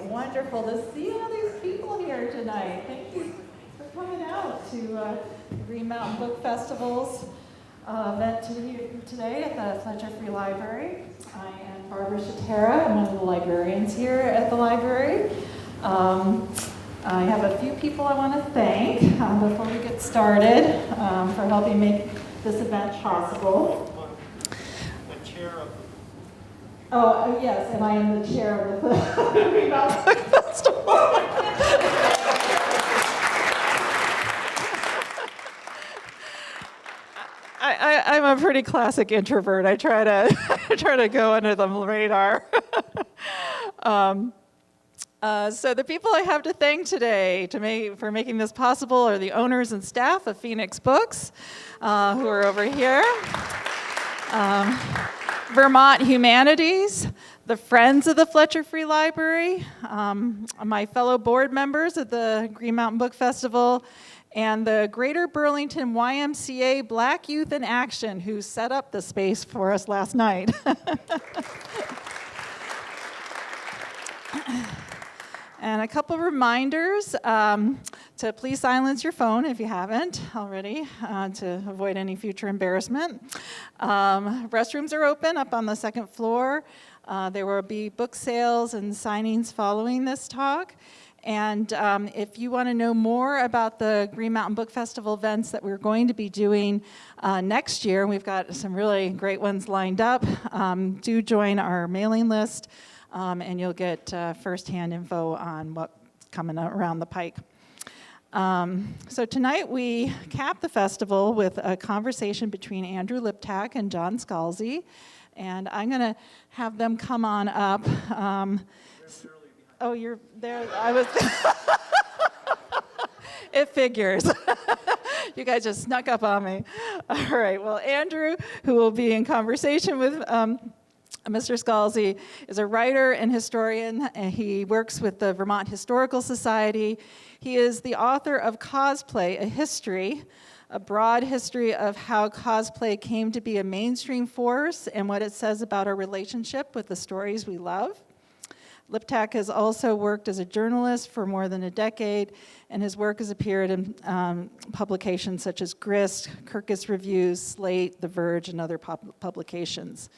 Wonderful to see all these people here tonight. Thank you for coming out to Green Mountain Book Festival's event today at the Fletcher Free Library. I am Barbara Shatera. I'm one of the librarians here at the library. I have a few people I want to thank before we get started for helping make this event possible. The chair of Oh, yes, and I am the chair of the Green Mountain Book Festival. I'm a pretty classic introvert. I try to go under the radar. So the people I have to thank today for making this possible are the owners and staff of Phoenix Books, who are over here. Vermont Humanities, the Friends of the Fletcher Free Library, my fellow board members at the Green Mountain Book Festival, and the Greater Burlington YMCA Black Youth in Action, who set up the space for us last night. And a couple reminders to please silence your phone if you haven't already to avoid any future embarrassment. Restrooms are open up on the second floor. There will be book sales and signings following this talk. And if you want to know more about the Green Mountain Book Festival events that we're going to be doing next year, we've got some really great ones lined up, do join our mailing list. And you'll get firsthand info on what's coming around the pike. So tonight we cap the festival with a conversation between Andrew Liptak and John Scalzi, and I'm going to have them come on up. Oh, you're there. I was. It figures. You guys just snuck up on me. All right. Well, Andrew, who will be in conversation with Mr. Scalzi, is a writer and historian, and he works with the Vermont Historical Society. He is the author of Cosplay, A History, a broad history of how cosplay came to be a mainstream force and what it says about our relationship with the stories we love. Liptak has also worked as a journalist for more than a decade, and his work has appeared in publications such as Grist, Kirkus Reviews, Slate, The Verge, and other publications.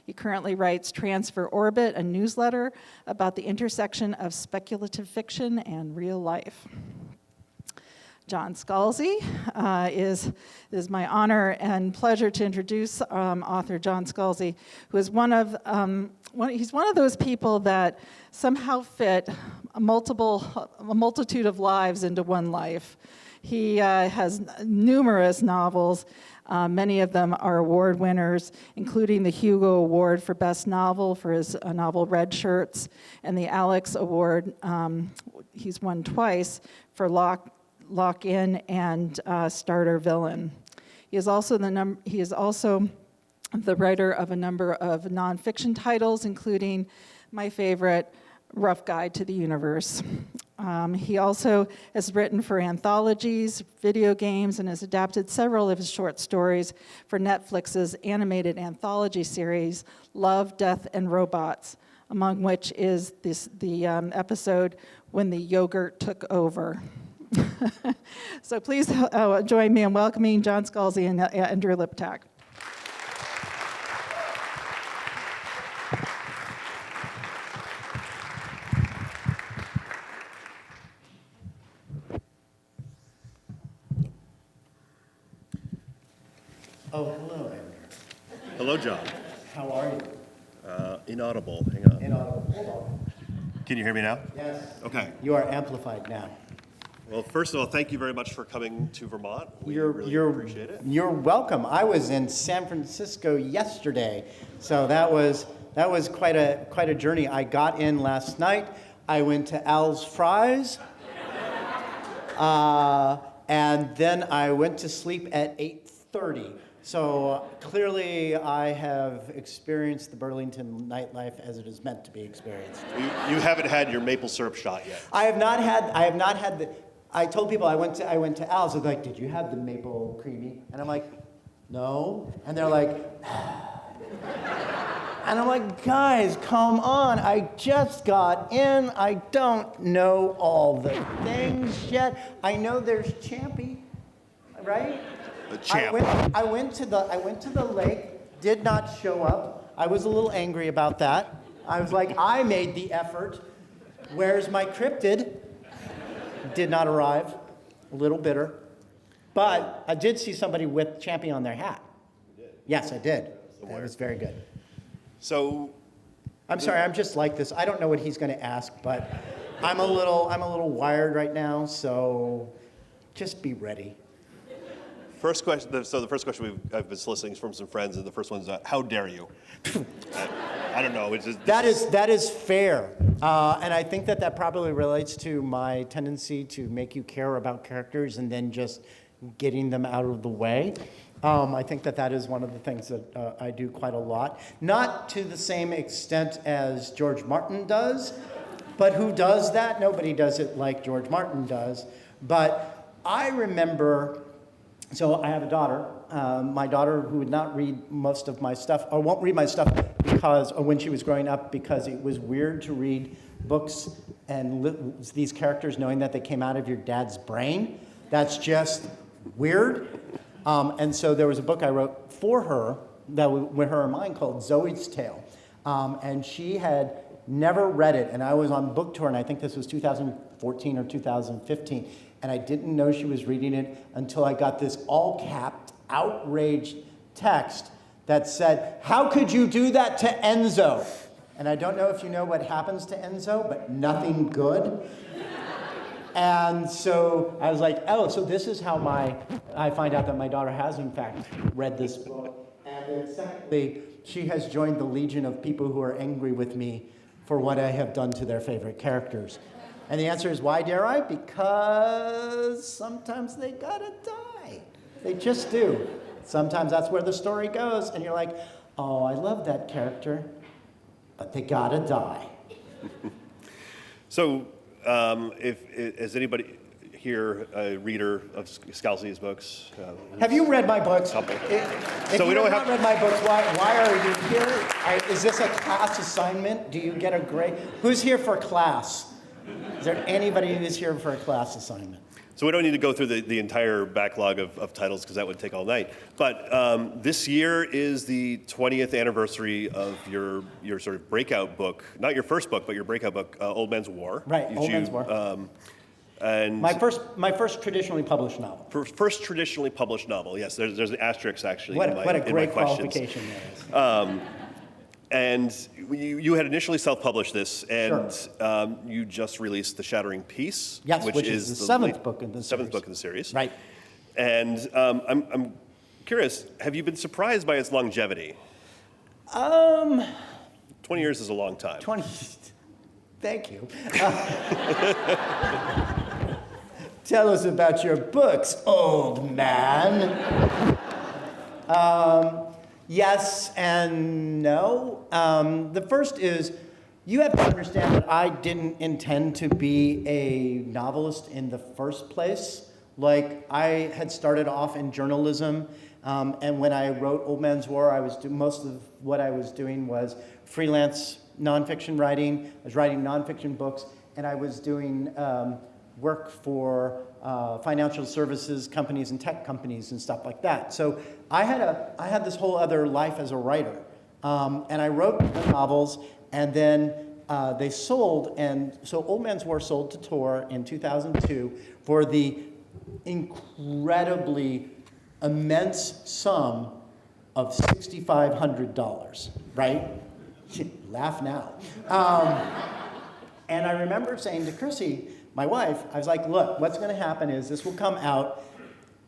He currently writes Transfer Orbit, a newsletter about the intersection of speculative fiction and real life. John Scalzi is my honor and pleasure to introduce author John Scalzi, who is he's one of those people that somehow fit a multitude of lives into one life. He has numerous novels. Many of them are award winners, including the Hugo Award for Best Novel for his novel Red Shirts, and the Alex Award he's won twice for Lock In and Starter Villain. He is also the writer of a number of nonfiction titles, including my favorite, Rough Guide to the Universe. He also has written for anthologies, video games, and has adapted several of his short stories for Netflix's animated anthology series, Love, Death, and Robots, among which is the episode When the Yogurt Took Over. So please join me in welcoming John Scalzi and Andrew Liptak. Oh, hello, Andrew. Hello, John. How are you? Inaudible. Hang on. Inaudible. Hold on. Can you hear me now? Yes. Okay. You are amplified now. Well, first of all, thank you very much for coming to Vermont. We You're really appreciate it. You're welcome. I was in San Francisco yesterday, so that was quite a journey. I got in last night. I went to Al's Fries, and then I went to sleep at 8:30. So clearly I have experienced the Burlington nightlife as it is meant to be experienced. You haven't had your maple syrup shot yet. I have not had the, I told people I went to Al's, they're like, did you have the maple creamy? And I'm like, no. And they're like, and I'm like, guys, come on. I just got in. I don't know all the things yet. I know there's Champy, right? The champ. I went to the lake, did not show up. I was a little angry about that. I was like, I made the effort. Where's my cryptid? Did not arrive. A little bitter. But I did see somebody with Champy on their hat. You did? Yes, I did. That was very good. So, I'm sorry, I'm just like this. I don't know what he's going to ask, but I'm a little wired right now, so just be ready. first question. So the first question I've been soliciting from some friends, and the first one's, how dare you? I don't know. It's just, That is fair, and I think that probably relates to my tendency to make you care about characters and then just getting them out of the way. I think that is one of the things that I do quite a lot. Not to the same extent as George Martin does, but who does that? Nobody does it like George Martin does. But I remember, so I have a daughter. My daughter who would not read most of my stuff, or won't read my stuff when she was growing up, because it was weird to read books and these characters knowing that they came out of your dad's brain. That's just weird. And so there was a book I wrote for her that with her in mind called Zoe's Tale. And she had never read it. And I was on book tour, and I think this was 2014 or 2015. And I didn't know she was reading it until I got this all-capped, outraged text that said, "How could you do that to Enzo?" And I don't know if you know what happens to Enzo, but nothing good. And so I was like, oh, so this is how I find out that my daughter has, in fact, read this book. And then secondly, she has joined the legion of people who are angry with me for what I have done to their favorite characters. And the answer is, why dare I? Because sometimes they gotta die. They just do. Sometimes that's where the story goes, and you're like, oh, I love that character, but they gotta die. So, is anybody here a reader of Scalzi's books? Have you read my books? Couple. If So we you don't have not read my books, why are you here? Is this a class assignment? Do you get a grade? Who's here for class? Is there anybody who's here for a class assignment? So we don't need to go through the entire backlog of titles, because that would take all night. But this year is the 20th anniversary of your sort of breakout book, not your first book, but your breakout book, Old Man's War. Right, Old Man's War. And My first traditionally published novel. first traditionally published novel. Yes, there's an asterisk actually. What in a my great questions. qualification there is. And you had initially self-published this, and Sure. you just released The Shattering Peace, Yes, which is the seventh book in the seventh series. book in the series. Right. And I'm curious, have you been surprised by its longevity? 20 years is a long time. 20. Thank you. Tell us about your books, old man. Yes and no. The first is, you have to understand that I didn't intend to be a novelist in the first place. Like, I had started off in journalism, and when I wrote Old Man's War, most of what I was doing was freelance nonfiction writing. I was writing nonfiction books, and I was doing work for financial services companies and tech companies and stuff like that. So I had this whole other life as a writer, and I wrote the novels, and then they sold, and so Old Man's War sold to Tor in 2002 for the incredibly immense sum of $6,500, right? Laugh now. And I remember saying to Chrissy, my wife, I was like, look, what's going to happen is this will come out,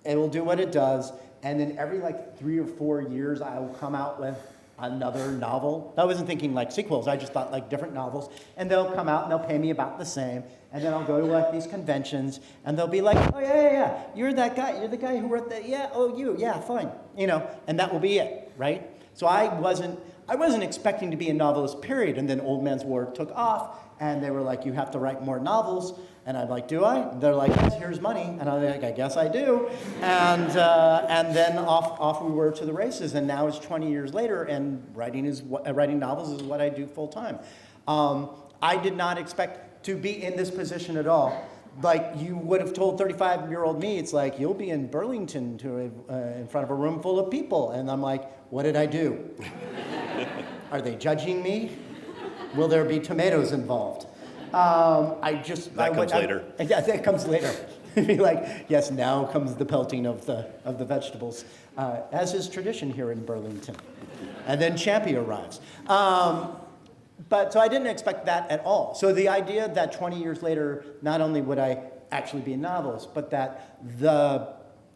it will do what it does, and then every 3 or 4 years I will come out with another novel. I wasn't thinking like sequels, I just thought like different novels. And they'll come out and they'll pay me about the same. And then I'll go to like these conventions and they'll be like, oh yeah, you're that guy, you're the guy who wrote that, yeah, oh you, yeah, fine. You know, and that will be it, right? So I wasn't expecting to be a novelist, period. And then Old Man's War took off and they were like, you have to write more novels. And I'm like, do I? They're like, yes, here's money. And I'm like, I guess I do. And then off we were to the races. And now it's 20 years later, and writing novels is what I do full time. I did not expect to be in this position at all. Like you would have told 35-year-old me, it's like, you'll be in Burlington in front of a room full of people. And I'm like, what did I do? Are they judging me? Will there be tomatoes involved? That comes later. Yeah, that comes later. Be like, yes, now comes the pelting of the vegetables, as is tradition here in Burlington. And then Champy arrives. But so I didn't expect that at all. So the idea that 20 years later, not only would I actually be a novelist, but that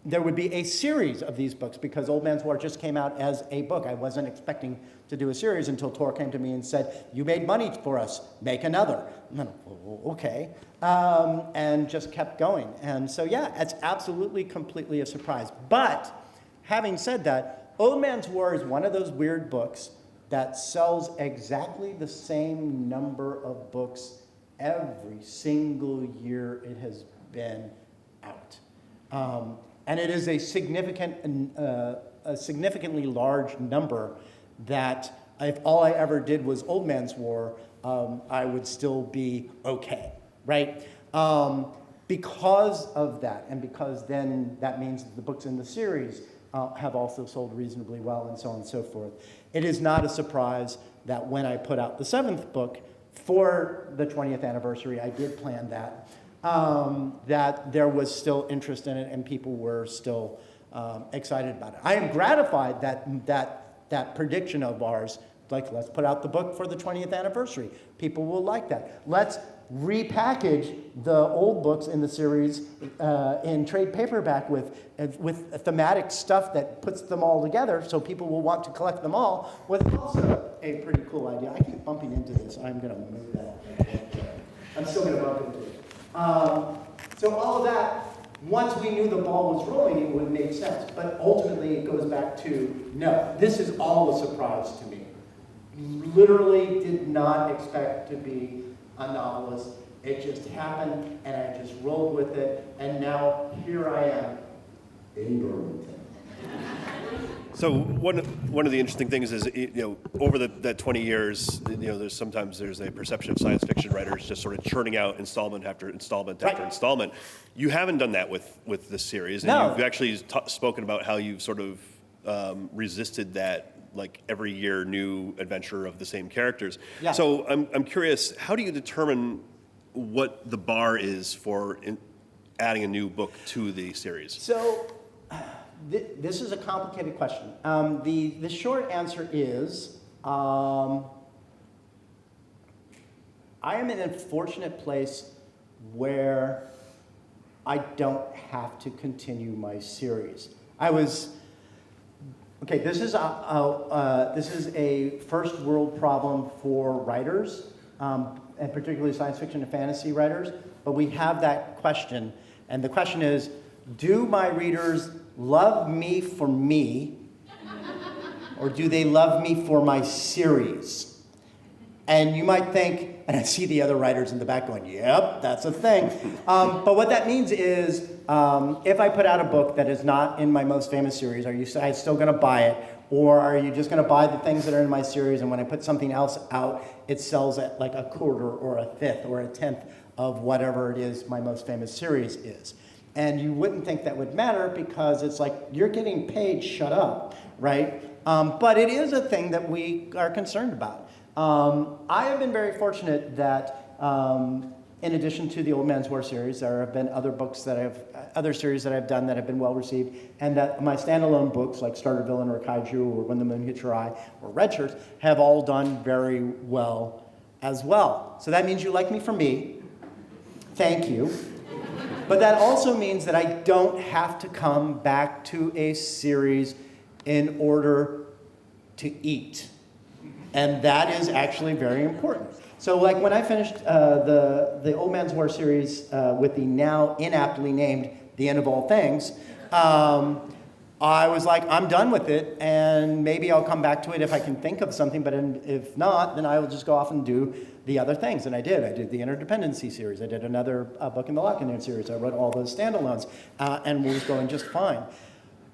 there would be a series of these books, because Old Man's War just came out as a book. I wasn't expecting to do a series until Tor came to me and said, you made money for us, make another. And then, okay. And just kept going. And so, yeah, it's absolutely, completely a surprise. But having said that, Old Man's War is one of those weird books that sells exactly the same number of books every single year it has been out. And it is a significantly large number that if all I ever did was Old Man's War, I would still be okay, right? Because of that, and because then that means that the books in the series have also sold reasonably well, and so on and so forth. It is not a surprise that when I put out the 7th book for the 20th anniversary, I did plan that, that there was still interest in it and people were still excited about it. I am gratified that prediction of ours, like, let's put out the book for the 20th anniversary. People will like that. Let's repackage the old books in the series in trade paperback with thematic stuff that puts them all together so people will want to collect them all, was also a pretty cool idea. I keep bumping into this. I'm going to move that. I'm still going to bump into it. So all of that, once we knew the ball was rolling, it would make sense. But ultimately, it goes back to, no, this is all a surprise to me. Literally did not expect to be a novelist. It just happened, and I just rolled with it, and now here I am in Burlington. So one of the interesting things is, over that 20 years, there's a perception of science fiction writers just sort of churning out installment after installment after installment. You haven't done that with this series, and No. you've actually spoken about how you've sort of resisted that, like every year new adventure of the same characters. Yeah. So I'm curious, how do you determine what the bar is for adding a new book to the series? So this is a complicated question. The short answer is, I am in a fortunate place where I don't have to continue my series. This is a first world problem for writers, and particularly science fiction and fantasy writers, but we have that question, and the question is, do my readers love me for me, or do they love me for my series? And you might think, and I see the other writers in the back going, yep, that's a thing. But what that means is, if I put out a book that is not in my most famous series, are you still going to buy it? Or are you just going to buy the things that are in my series, and when I put something else out, it sells at like a quarter or a fifth or a tenth of whatever it is my most famous series is? And you wouldn't think that would matter because it's like, you're getting paid, shut up, right? But it is a thing that we are concerned about. I have been very fortunate that in addition to the Old Man's War series, there have been other series that I've done that have been well received, and that my standalone books like Starter Villain or Kaiju or When the Moon Hits Your Eye or Red Shirts have all done very well as well. So that means you like me for me. Thank you. But that also means that I don't have to come back to a series in order to eat. And that is actually very important. So like when I finished the Old Man's War series with the now inaptly named The End of All Things, I was like, I'm done with it, and maybe I'll come back to it if I can think of something, but if not, then I will just go off and do the other things. And I did. I did the Interdependency series. I did another book in the Locke-In series. I wrote all those standalones, and was going just fine.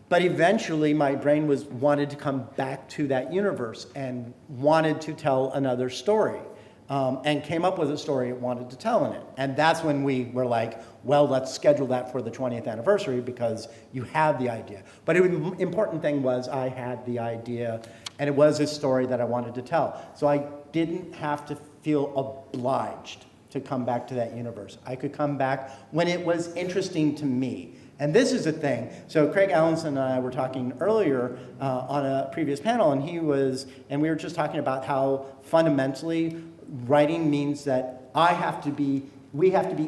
But eventually, my brain wanted to come back to that universe and wanted to tell another story. And came up with a story it wanted to tell in it. And that's when we were like, well, let's schedule that for the 20th anniversary because you have the idea. But the important thing was I had the idea, and it was a story that I wanted to tell. So I didn't have to feel obliged to come back to that universe. I could come back when it was interesting to me. And this is a thing. So Craig Allenson and I were talking earlier on a previous panel, and we were just talking about how fundamentally writing means that we have to be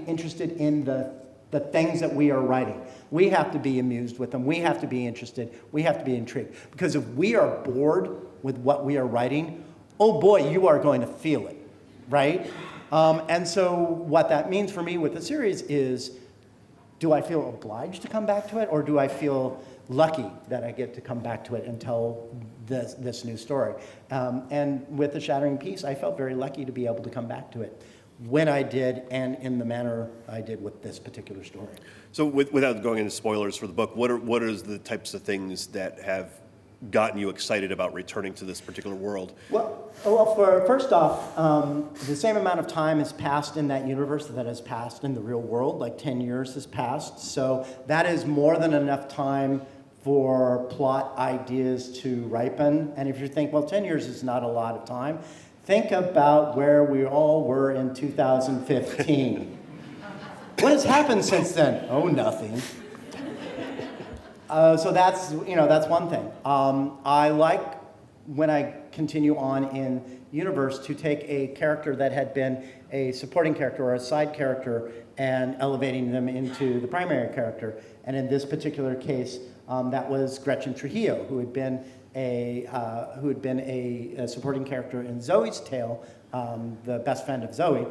interested in the things that we are writing. We have to be amused with them. We have to be interested. We have to be intrigued. Because if we are bored with what we are writing, oh boy, you are going to feel it, right? And so what that means for me with the series is, do I feel obliged to come back to it, or do I feel lucky that I get to come back to it and tell this new story? And with The Shattering Peace, I felt very lucky to be able to come back to it when I did, and in the manner I did with this particular story. So without going into spoilers for the book, what are the types of things that have gotten you excited about returning to this particular world? Well, first off, the same amount of time has passed in that universe that has passed in the real world, like 10 years has passed. So that is more than enough time for plot ideas to ripen. And if you think, well, 10 years is not a lot of time, think about where we all were in 2015. What has happened since then? Oh, nothing. So that's one thing. I like when I continue on in universe to take a character that had been a supporting character or a side character and elevating them into the primary character. And in this particular case, that was Gretchen Trujillo, who had been a supporting character in Zoe's tale, the best friend of Zoe.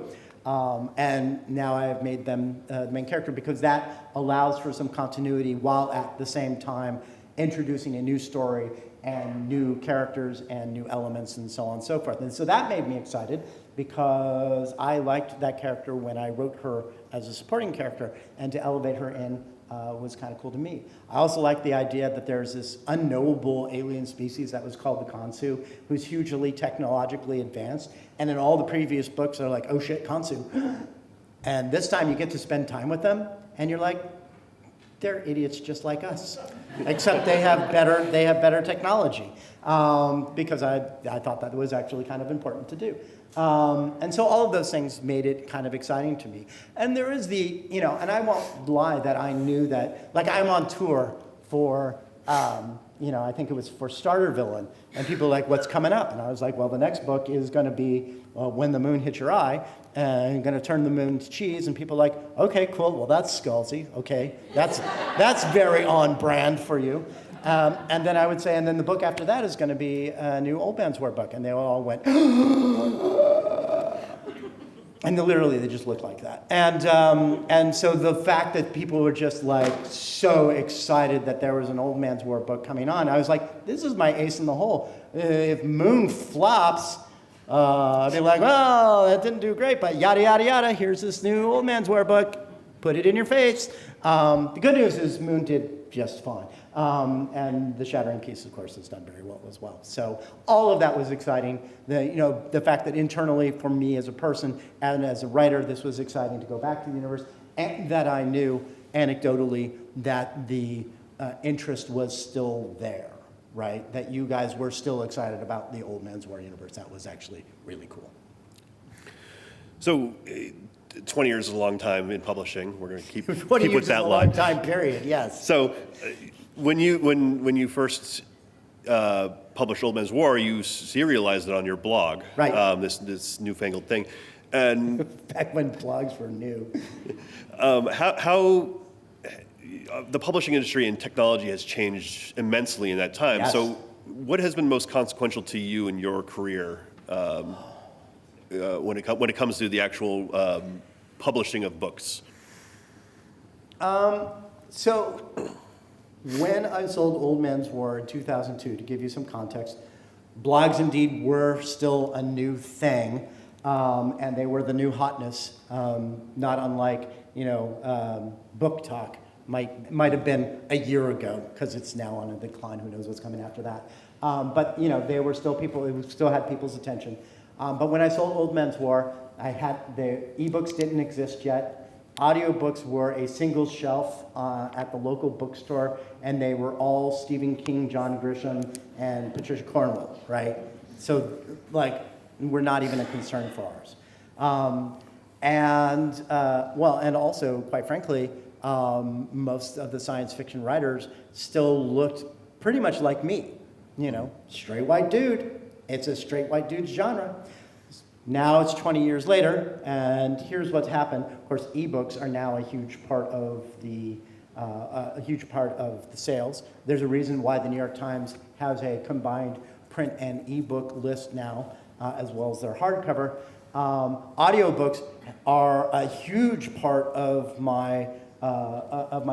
And now I have made them the main character because that allows for some continuity while at the same time introducing a new story and new characters and new elements and so on and so forth. And so that made me excited because I liked that character when I wrote her as a supporting character, and to elevate her in was kind of cool to me. I also like the idea that there's this unknowable alien species that was called the Kansu, who's hugely technologically advanced. And in all the previous books, they're like, oh shit, Kansu. And this time you get to spend time with them, and you're like, they're idiots just like us, except they have better technology. Because I thought that was actually kind of important to do. And so all of those things made it kind of exciting to me. And there is and I won't lie that I knew that, like I'm on tour for, I think it was for Starter Villain, and people were like, what's coming up? And I was like, well, the next book is going to be When the Moon Hits Your Eye, and going to turn the moon to cheese. And people are like, okay, cool, well, that's Scalzi, okay. That's very on brand for you. And then I would say, and then the book after that is going to be a new Old Man's War book. And they all went, and they just looked like that. And so the fact that people were just like so excited that there was an Old Man's War book coming on, I was like, this is my ace in the hole. If Moon flops, I'd be like, well, that didn't do great, but yada, yada, yada, here's this new Old Man's War book. Put it in your face. The good news is Moon did just fine. And The Shattering Peace, of course, has done very well as well. So all of that was exciting. The fact that internally, for me as a person and as a writer, this was exciting to go back to the universe, and that I knew anecdotally that the interest was still there, right? That you guys were still excited about the Old Man's War universe. That was actually really cool. So 20 years is a long time in publishing. We're going to keep with that 20 years is a long line. time period, yes. So when you first published Old Man's War, you serialized it on your blog. Right. This newfangled thing. And Back when blogs were new. how the publishing industry and technology has changed immensely in that time. Yes. So what has been most consequential to you in your career when it comes to the actual publishing of books? So when I sold Old Man's War in 2002, to give you some context, blogs indeed were still a new thing, and they were the new hotness, not unlike, Book Talk might have been a year ago, because it's now on a decline. Who knows what's coming after that? But they were still people. It still had people's attention. But when I sold Old Man's War, the ebooks didn't exist yet. Audiobooks were a single shelf at the local bookstore, and they were all Stephen King, John Grisham, and Patricia Cornwell, right? So, we're not even a concern for ours. And also, quite frankly, most of the science fiction writers still looked pretty much like me. Straight white dude. It's a straight white dude's genre. Now it's 20 years later, and here's what's happened. Of course, ebooks are now a huge part of the sales. There's a reason why the New York Times has a combined print and ebook list now, as well as their hardcover. Audiobooks are a huge part of my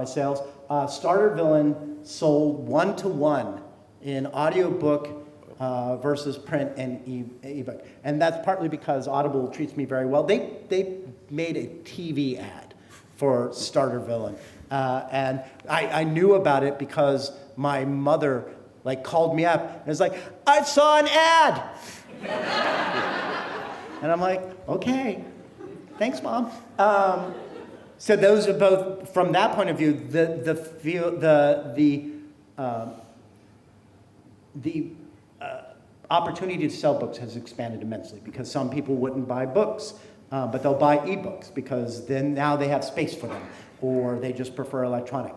sales. Starter Villain sold 1-to-1 in audiobook versus print and ebook. And that's partly because Audible treats me very well. They made a TV ad for Starter Villain. And I knew about it because my mother called me up and was like, I saw an ad. And I'm like, okay, thanks, Mom. So those are both, from that point of view, the opportunity to sell books has expanded immensely, because some people wouldn't buy books, but they'll buy ebooks because then now they have space for them, or they just prefer electronic.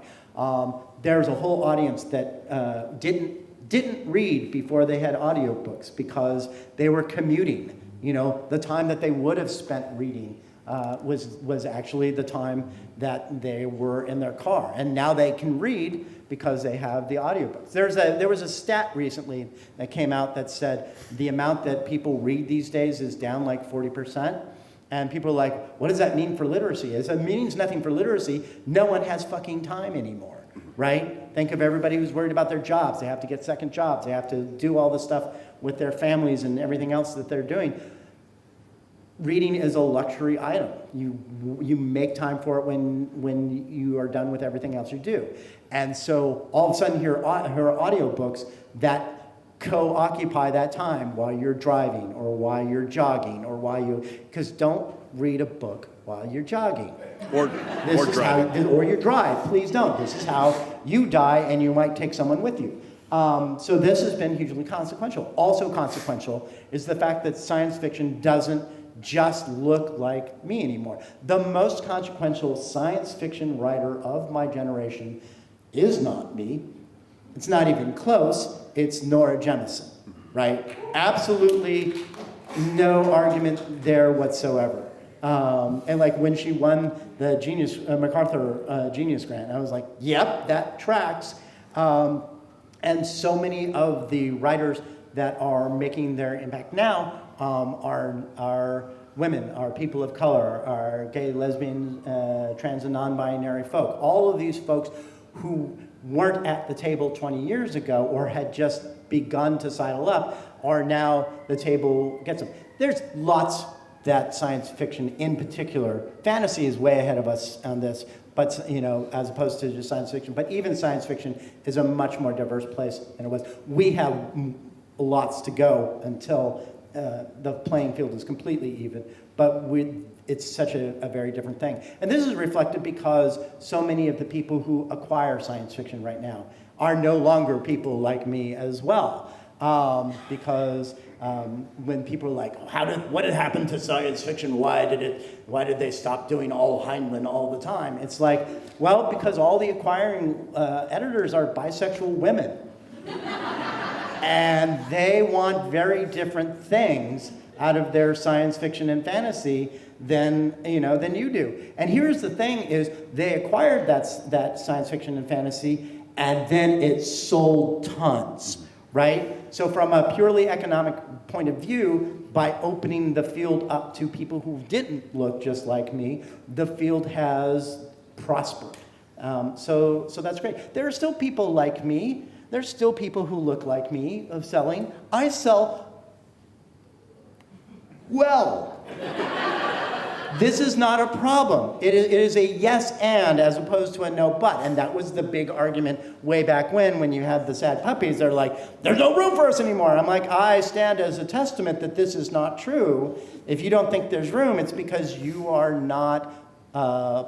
There's a whole audience that didn't read before they had audiobooks because they were commuting. The time that they would have spent reading was actually the time that they were in their car, and now they can read because they have the audiobooks. There was a stat recently that came out that said the amount that people read these days is down 40%. And people are like, what does that mean for literacy? It means nothing for literacy. No one has fucking time anymore, right? Think of everybody who's worried about their jobs. They have to get second jobs. They have to do all this stuff with their families and everything else that they're doing. Reading is a luxury item. You make time for it when you are done with everything else you do. And so all of a sudden here are audiobooks that co-occupy that time while you're driving or while you're jogging or because don't read a book while you're jogging. Or driving. Or you drive. Please don't. This is how you die, and you might take someone with you. So this has been hugely consequential. Also consequential is the fact that science fiction doesn't just look like me anymore. The most consequential science fiction writer of my generation is not me. It's not even close. It's Nora Jemisin, right? Absolutely no argument there whatsoever. And when she won the MacArthur Genius Grant, I was like, yep, that tracks. And so many of the writers that are making their impact now are women, are people of color, are gay, lesbian, trans, and non-binary folk. All of these folks who weren't at the table 20 years ago or had just begun to sidle up are now the table gets them. There's lots that science fiction in particular, fantasy is way ahead of us on this, but as opposed to just science fiction, but even science fiction is a much more diverse place than it was. We have lots to go until the playing field is completely even, but it's such a very different thing. And this is reflected because so many of the people who acquire science fiction right now are no longer people like me as well. Because when people are like, what had happened to science fiction? Why did they stop doing all Heinlein all the time? It's like, well, because all the acquiring editors are bisexual women. And they want very different things out of their science fiction and fantasy than you do. And here's the thing is they acquired that science fiction and fantasy, and then it sold tons, right? So from a purely economic point of view, by opening the field up to people who didn't look just like me, the field has prospered. So that's great. There are still people like me. There's still people who look like me of selling. I sell well. This is not a problem. It is a yes and as opposed to a no but. And that was the big argument way back when you had the sad puppies. They're like, there's no room for us anymore. I'm like, I stand as a testament that this is not true. If you don't think there's room, it's because you are not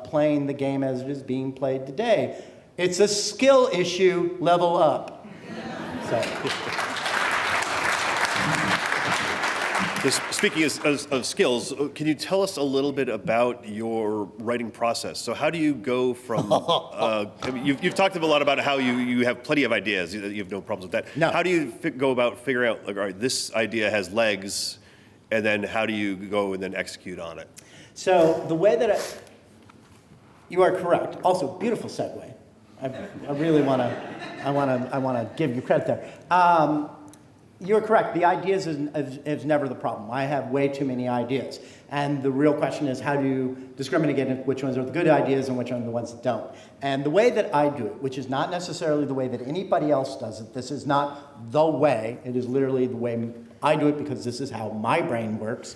playing the game as it is being played today. It's a skill issue, level up. So. Speaking of skills, can you tell us a little bit about your writing process? So how do you go from, you've talked a lot about how you have plenty of ideas, you have no problems with that. No. How do you go about figuring out, like, all right, this idea has legs, and then how do you go and then execute on it? So the way that you are correct. Also, beautiful segue. I really want to give you credit there. You're correct. The ideas is never the problem. I have way too many ideas. And the real question is how do you discriminate which ones are the good ideas and which ones are the ones that don't. And the way that I do it, which is not necessarily the way that anybody else does it, this is not the way, it is literally the way I do it because this is how my brain works,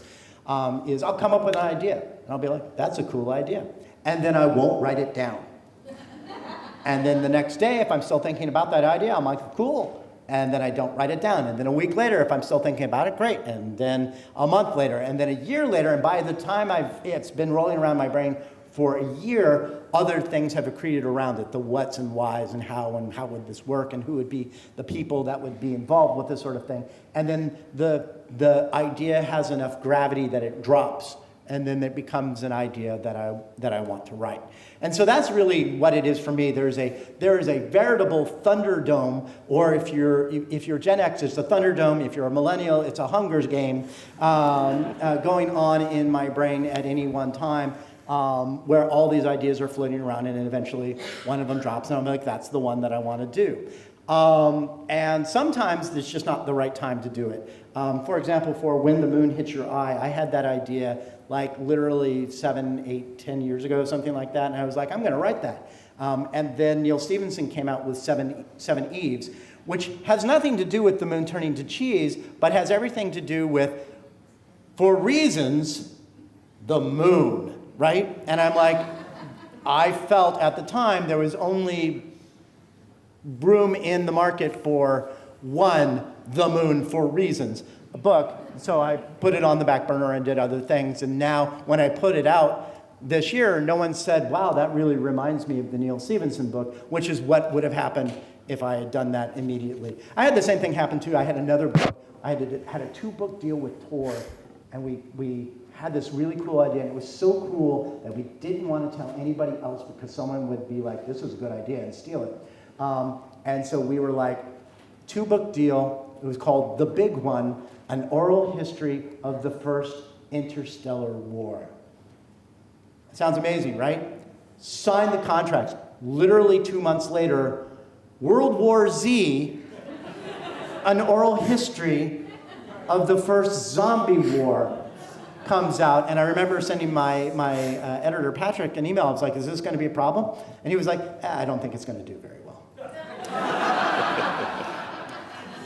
is I'll come up with an idea. And I'll be like, that's a cool idea. And then I won't write it down. And then the next day, if I'm still thinking about that idea, I'm like, cool. And then I don't write it down. And then a week later, if I'm still thinking about it, great. And then a month later, and then a year later, and by the time it's been rolling around my brain for a year, other things have accreted around it, the what's and whys and how would this work and who would be the people that would be involved with this sort of thing. And then the idea has enough gravity that it drops, and then it becomes an idea that I want to write. And so that's really what it is for me. There is a veritable Thunderdome, or if you're Gen X, it's a Thunderdome. If you're a millennial, it's a Hunger's game going on in my brain at any one time, where all these ideas are floating around, and then eventually one of them drops, and I'm like, that's the one that I want to do. And sometimes it's just not the right time to do it. For example, for When the Moon Hits Your Eye, I had that idea like literally 7, 8, 10 years ago, something like that, and I was like, I'm going to write that. And then Neil Stephenson came out with Seven Eves, which has nothing to do with the moon turning to cheese, but has everything to do with, for reasons, the moon, right? And I'm like, I felt at the time there was only room in the market for one, The Moon for Reasons, a book. So I put it on the back burner and did other things. And now when I put it out this year, no one said, wow, that really reminds me of the Neil Stephenson book, which is what would have happened if I had done that immediately. I had the same thing happen too. I had another book. I had a 2-book deal with Tor, and we had this really cool idea, and it was so cool that we didn't want to tell anybody else because someone would be like, this is a good idea, and steal it. And so we were like, 2-book deal. It was called The Big One, An Oral History of the First Interstellar War. Sounds amazing, right? Signed the contracts. Literally 2 months later, World War Z, An Oral History of the First Zombie War comes out. And I remember sending my editor, Patrick, an email. I was like, is this going to be a problem? And he was like, I don't think it's going to do very well.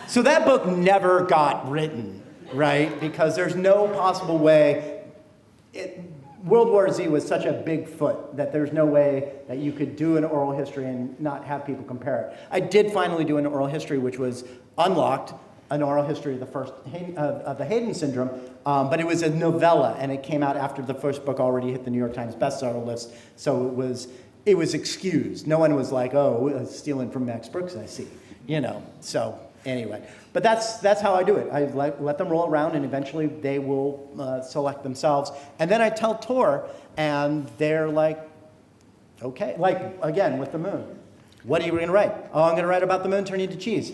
So that book never got written, right? Because there's no possible way. World War Z was such a big foot that there's no way that you could do an oral history and not have people compare it. I did finally do an oral history, which was Unlocked, an oral history of the Hayden syndrome, but it was a novella, and it came out after the first book already hit the New York Times bestseller list, so it was excused. No one was like, oh, stealing from Max Brooks, I see, so anyway. But that's how I do it. I let them roll around, and eventually they will select themselves. And then I tell Tor, and they're like, okay. Like, again, with the moon. What are you going to write? Oh, I'm going to write about the moon turning to cheese.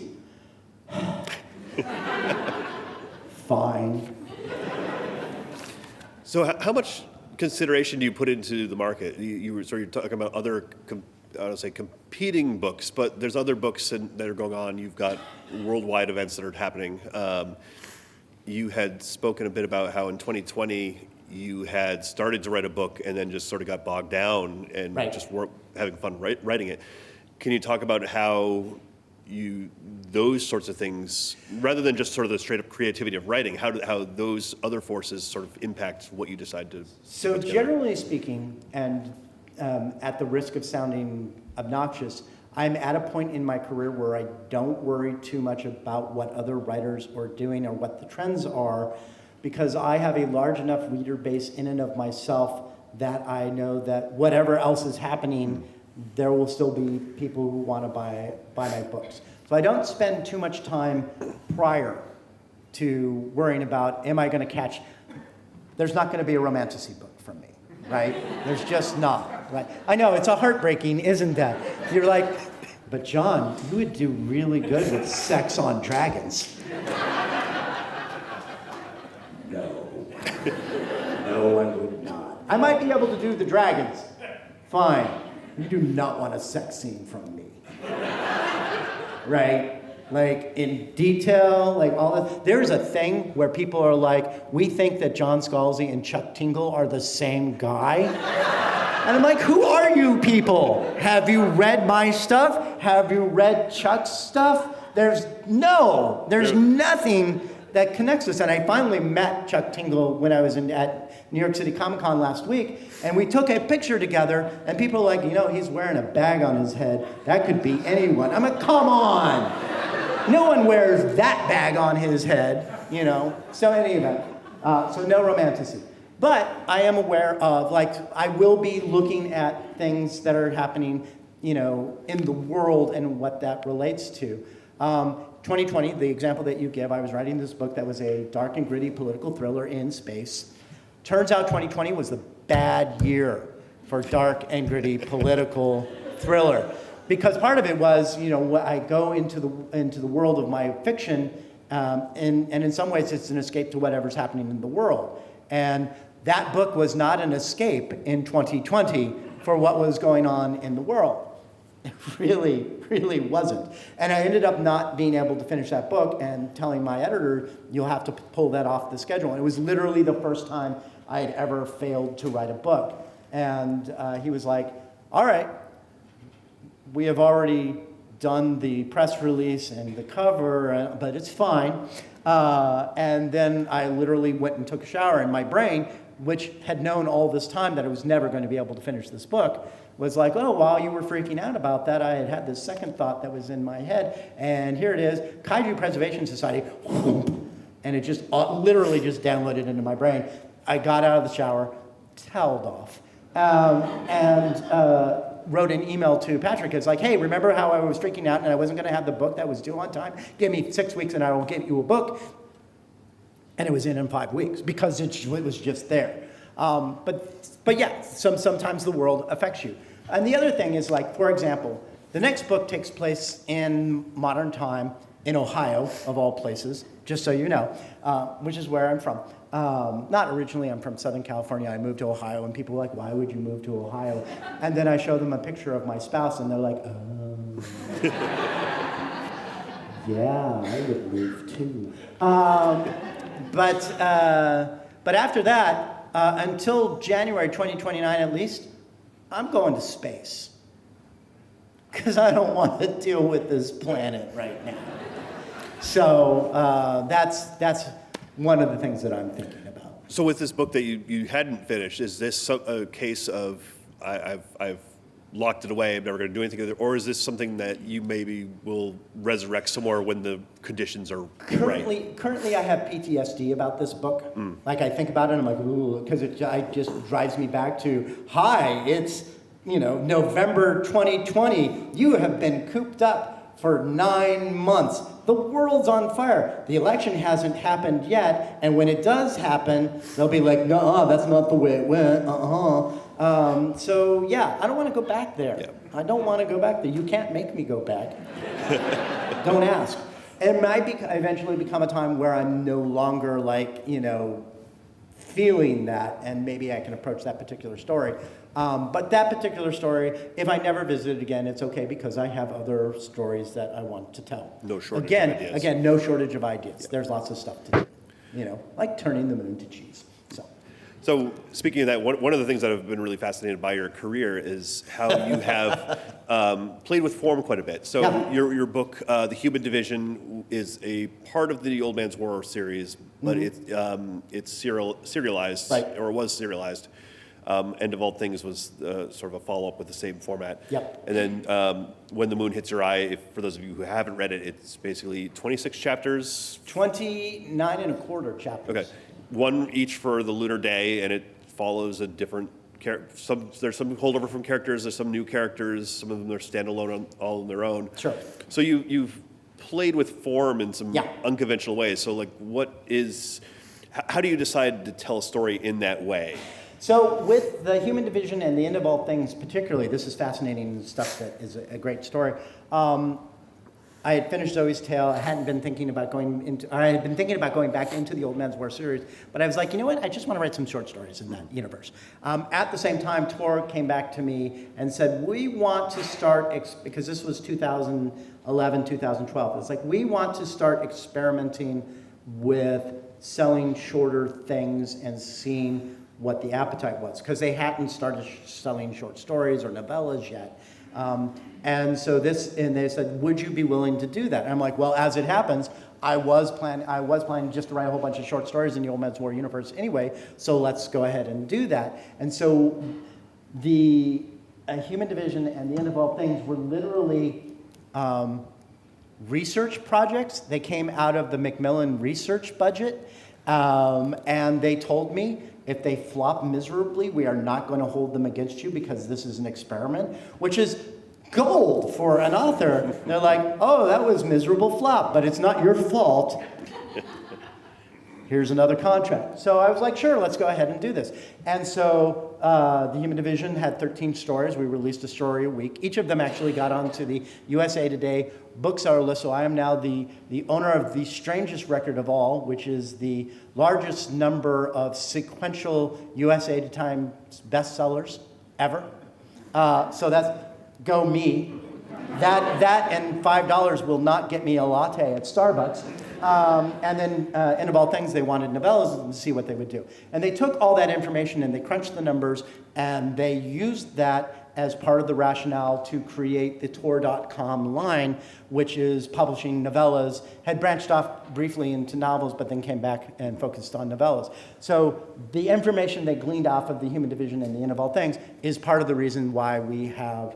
Fine. So how much consideration do you put into the market? You were talking about other I don't say competing books, but there's other books that are going on. You've got worldwide events that are happening. You had spoken a bit about how in 2020 you had started to write a book and then just sort of got bogged down and just weren't having fun writing it. Can you talk about how those sorts of things, rather than just sort of the straight up creativity of writing, how those other forces sort of impact what you decide to So put together? generally speaking, and at the risk of sounding obnoxious, I'm at a point in my career where I don't worry too much about what other writers are doing or what the trends are, because I have a large enough reader base in and of myself that I know that whatever else is happening, there will still be people who want to buy my books. So I don't spend too much time prior to worrying about, am I going to catch, there's not going to be a romantasy book from me, right? There's just not, right? I know, it's a heartbreaking, isn't that? You're like, but John, you would do really good with sex on dragons. No. No, I would not. I might be able to do the dragons. Fine. You do not want a sex scene from me. Right? Like in detail, like all that. There's a thing where people are like, we think that John Scalzi and Chuck Tingle are the same guy. And I'm like, who are you people? Have you read my stuff? Have you read Chuck's stuff? There's nothing that connects us. And I finally met Chuck Tingle when I was at New York City Comic Con last week, and we took a picture together, and people are like, he's wearing a bag on his head. That could be anyone. I'm like, come on. No one wears that bag on his head, So in any event, so no romantasy. But I am aware of, I will be looking at things that are happening, in the world and what that relates to. 2020, the example that you give, I was writing this book that was a dark and gritty political thriller in space. Turns out 2020 was the bad year for dark and gritty political thriller. Because part of it was, I go into the world of my fiction, and in some ways it's an escape to whatever's happening in the world. And that book was not an escape in 2020 for what was going on in the world. It really, really wasn't. And I ended up not being able to finish that book and telling my editor, you'll have to pull that off the schedule. And it was literally the first time I had ever failed to write a book. And he was like, all right, we have already done the press release and the cover, but it's fine. And then I literally went and took a shower, and my brain, which had known all this time that I was never going to be able to finish this book, was like, oh, while you were freaking out about that, I had this second thought that was in my head, and here it is, Kaiju Preservation Society, and it just literally just downloaded into my brain. I got out of the shower, toweled off, and wrote an email to Patrick. It's like, hey, remember how I was freaking out and I wasn't going to have the book that was due on time? Give me 6 weeks and I will get you a book. And it was in 5 weeks because it was just there. But yeah, sometimes the world affects you. And the other thing is, for example, the next book takes place in modern time in Ohio, of all places, just so you know, which is where I'm from. Not originally, I'm from Southern California. I moved to Ohio, and people were like, why would you move to Ohio? And then I show them a picture of my spouse, and they're like, oh. Yeah, I would move too. But after that, until January 2029 at least, I'm going to space. Because I don't want to deal with this planet right now. So that's one of the things that I'm thinking about. So with this book that you hadn't finished, is this a case of I've locked it away, I'm never going to do anything with it, or is this something that you maybe will resurrect some more when the conditions are right? Currently, I have PTSD about this book. I think about it, and I'm like, ooh, because it just drives me back to, hi, it's November 2020. You have been cooped up for 9 months. The world's on fire. The election hasn't happened yet, and when it does happen, they'll be like, no, that's not the way it went. So yeah, I don't want to go back there. Yeah. I don't want to go back there. You can't make me go back. Don't ask. It might eventually become a time where I'm no longer feeling that, and maybe I can approach that particular story. But that particular story, if I never visit it again, it's okay because I have other stories that I want to tell. No shortage again, of ideas. Again, no shortage of ideas. There's lots of stuff to do, like turning the moon to cheese. So speaking of that, one of the things that I've been really fascinated by your career is how you have played with form quite a bit. So your book, The Human Division, is a part of the Old Man's War series, but it's serialized, right. or was serialized. End of All Things was sort of a follow-up with the same format. Yep. And then When the Moon Hits Your Eye, for those of you who haven't read it, it's basically 26 chapters. 29 and a quarter chapters. Okay. One each for the lunar day, and it follows a different there's some holdover from characters, there's some new characters, some of them are standalone all on their own. Sure. So you've played with form in some Yeah. unconventional ways. So how do you decide to tell a story in that way? So with The Human Division and The End of All Things particularly, this is fascinating stuff that is a great story. I had finished Zoe's Tale. I had been thinking about going back into the Old Man's War series, but I was like, you know what? I just want to write some short stories in that universe. At the same time, Tor came back to me and said, we want to start, because this was 2011, 2012. It's like, we want to start experimenting with selling shorter things and seeing what the appetite was, because they hadn't started selling short stories or novellas yet. And they said, would you be willing to do that? And I'm like, well, as it happens, I was planning just to write a whole bunch of short stories in the Old Man's War universe anyway, so let's go ahead and do that. And so the Human Division and The End of All Things were literally research projects. They came out of the Macmillan research budget, and they told me, if they flop miserably, we are not going to hold them against you because this is an experiment, which is gold for an author. They're like, oh, that was miserable flop, but it's not your fault. Here's another contract. So I was like, sure, let's go ahead and do this. And so the Human Division had 13 stories. We released a story a week. Each of them actually got onto the USA Today bookseller list. So I am now the owner of the strangest record of all, which is the largest number of sequential USA Times bestsellers ever. So that's go me. That and $5 will not get me a latte at Starbucks. And then, End of All Things, they wanted novellas and see what they would do. And they took all that information and they crunched the numbers and they used that as part of the rationale to create the Tor.com line, which is publishing novellas, had branched off briefly into novels, but then came back and focused on novellas. So the information they gleaned off of the Human Division and The End of All Things is part of the reason why we have,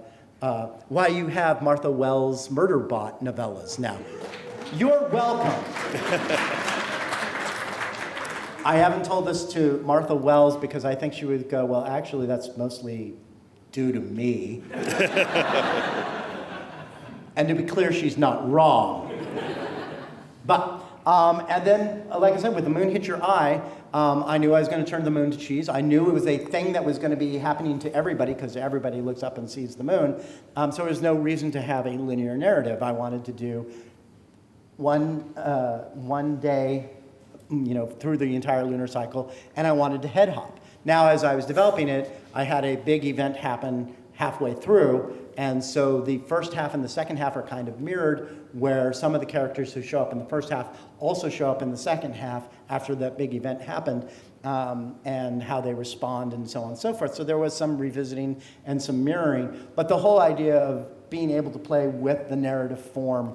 why you have Martha Wells' Murder Bot novellas now. You're welcome. I haven't told this to Martha Wells because I think she would go, well, actually, that's mostly due to me. And to be clear, she's not wrong. But, and then, like I said, with The Moon Hit Your Eye, I knew I was going to turn the moon to cheese. I knew it was a thing that was going to be happening to everybody because everybody looks up and sees the moon. So there was no reason to have a linear narrative. I wanted to do one day, through the entire lunar cycle, and I wanted to head hop. Now, as I was developing it, I had a big event happen halfway through, and so the first half and the second half are kind of mirrored, where some of the characters who show up in the first half also show up in the second half after that big event happened, and how they respond and so on and so forth. So there was some revisiting and some mirroring, but the whole idea of being able to play with the narrative form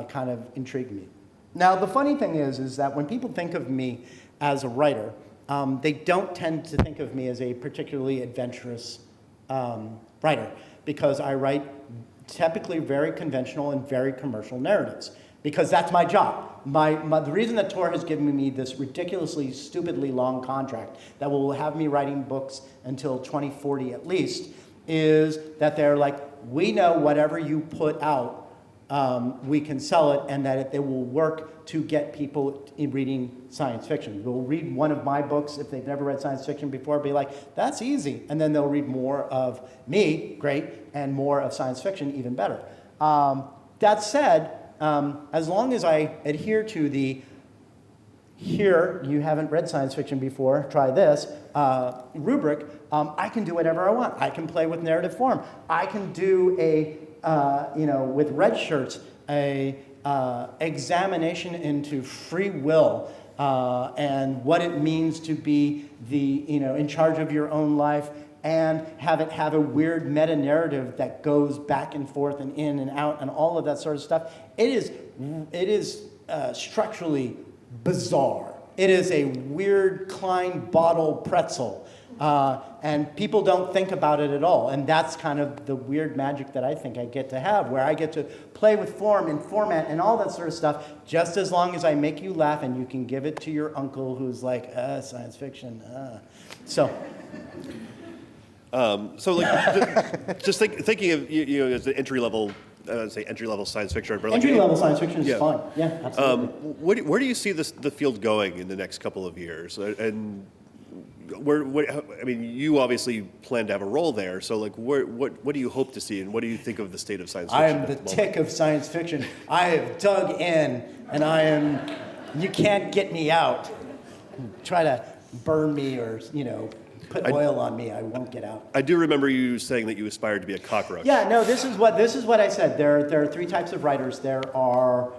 kind of intrigued me. Now, the funny thing is that when people think of me as a writer, they don't tend to think of me as a particularly adventurous writer, because I write typically very conventional and very commercial narratives, because that's my job. The reason that Tor has given me this ridiculously, stupidly long contract that will have me writing books until 2040 at least, is that they're like, we know whatever you put out, we can sell it, and that they will work to get people reading science fiction. They'll read one of my books if they've never read science fiction before, be like, that's easy. And then they'll read more of me, great, and more of science fiction, even better. That said, as long as I adhere to the here, you haven't read science fiction before, try this, rubric, I can do whatever I want. I can play with narrative form. I can do with red shirts, a examination into free will and what it means to be in charge of your own life, and have it have a weird meta-narrative that goes back and forth and in and out and all of that sort of stuff. It is structurally bizarre. It is a weird Klein bottle pretzel. And people don't think about it at all. And that's kind of the weird magic that I think I get to have, where I get to play with form and format and all that sort of stuff, just as long as I make you laugh and you can give it to your uncle who's like, science fiction. Thinking of you as an entry level science fiction. Entry-level science fiction is fun. Yeah, absolutely. Where do you see the field going in the next couple of years? And you obviously plan to have a role there. So, what do you hope to see, and what do you think of the state of science fiction? I am the tick of science fiction. I have dug in, and you can't get me out. Try to burn me or, put oil on me, I won't get out. I do remember you saying that you aspired to be a cockroach. Yeah, no, this is what I said. There are three types of writers. There are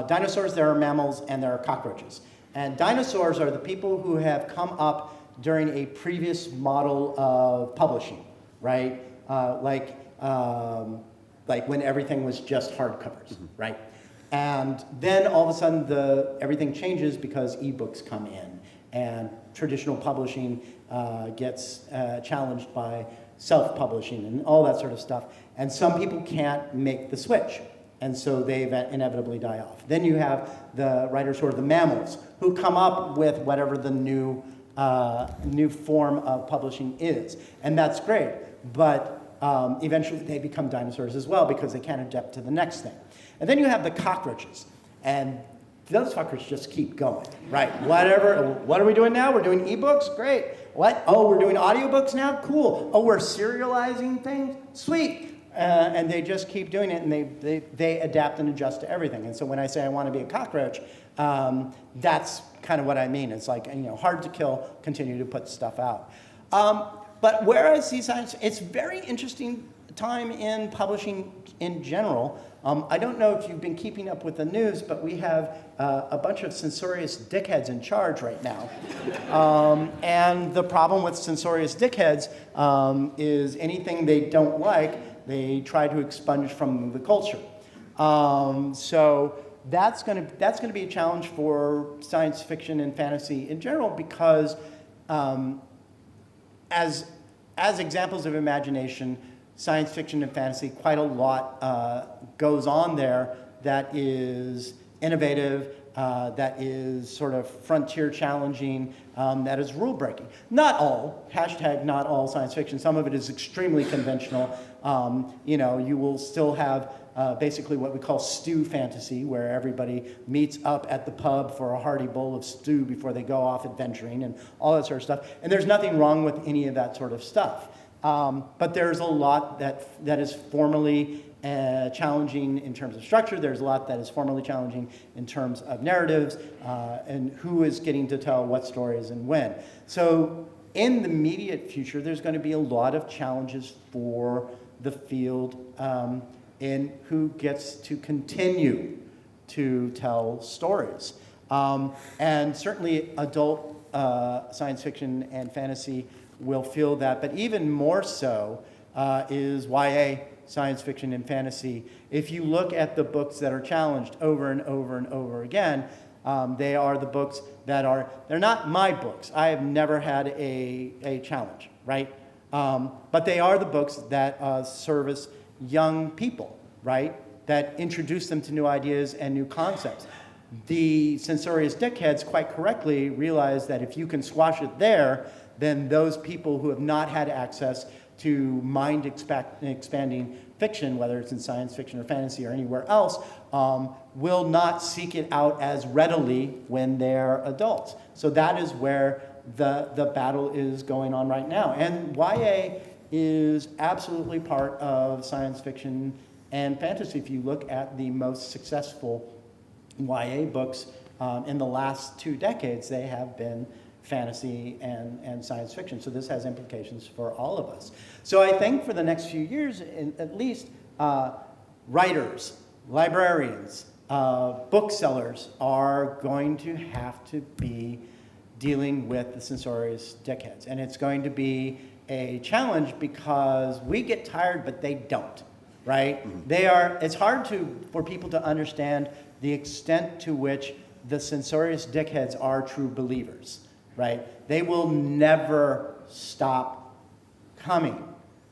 dinosaurs, there are mammals, and there are cockroaches. And dinosaurs are the people who have come up during a previous model of publishing, right? Like when everything was just hardcovers, right? And then all of a sudden everything changes because ebooks come in, and traditional publishing gets challenged by self-publishing and all that sort of stuff. And some people can't make the switch, and so they inevitably die off. Then you have the writers who are the mammals, who come up with whatever the new form of publishing is. And that's great, but eventually they become dinosaurs as well because they can't adapt to the next thing. And then you have the cockroaches, and those fuckers just keep going, right? Whatever, what are we doing now? We're doing ebooks? Great. What? Oh, we're doing audiobooks now? Cool. Oh, we're serializing things? Sweet. And they just keep doing it, and they adapt and adjust to everything. And so when I say I want to be a cockroach, that's kind of what I mean. It's like, hard to kill, continue to put stuff out. But where I see science, it's very interesting time in publishing in general. I don't know if you've been keeping up with the news, but we have a bunch of censorious dickheads in charge right now. And the problem with censorious dickheads is anything they don't like, they try to expunge from the culture. So that's going to be a challenge for science fiction and fantasy in general, because as examples of imagination, science fiction and fantasy, quite a lot goes on there that is innovative, that is sort of frontier challenging, that is rule breaking. Not all, #not all science fiction. Some of it is extremely conventional. You will still have basically what we call stew fantasy, where everybody meets up at the pub for a hearty bowl of stew before they go off adventuring and all that sort of stuff. And there's nothing wrong with any of that sort of stuff. But there's a lot that is formally challenging in terms of structure. There's a lot that is formally challenging in terms of narratives and who is getting to tell what stories and when. So in the immediate future, there's going to be a lot of challenges for the field in who gets to continue to tell stories. And certainly adult science fiction and fantasy will feel that, but even more so is YA science fiction and fantasy. If you look at the books that are challenged over and over and over again, they are the books they're not my books. I have never had a challenge, right? But they are the books that service young people, right? That introduce them to new ideas and new concepts. The censorious dickheads quite correctly realize that if you can squash it there, then those people who have not had access to mind-expanding fiction, whether it's in science fiction or fantasy or anywhere else, will not seek it out as readily when they're adults. So that is where the battle is going on right now. And YA is absolutely part of science fiction and fantasy. If you look at the most successful YA books in the last 2 decades, they have been fantasy and science fiction. So this has implications for all of us. So I think for the next few years, at least, writers, librarians, booksellers are going to have to be dealing with the censorious dickheads. And it's going to be a challenge because we get tired, but they don't, right? Mm-hmm. It's hard for people to understand the extent to which the censorious dickheads are true believers, right? They will never stop coming.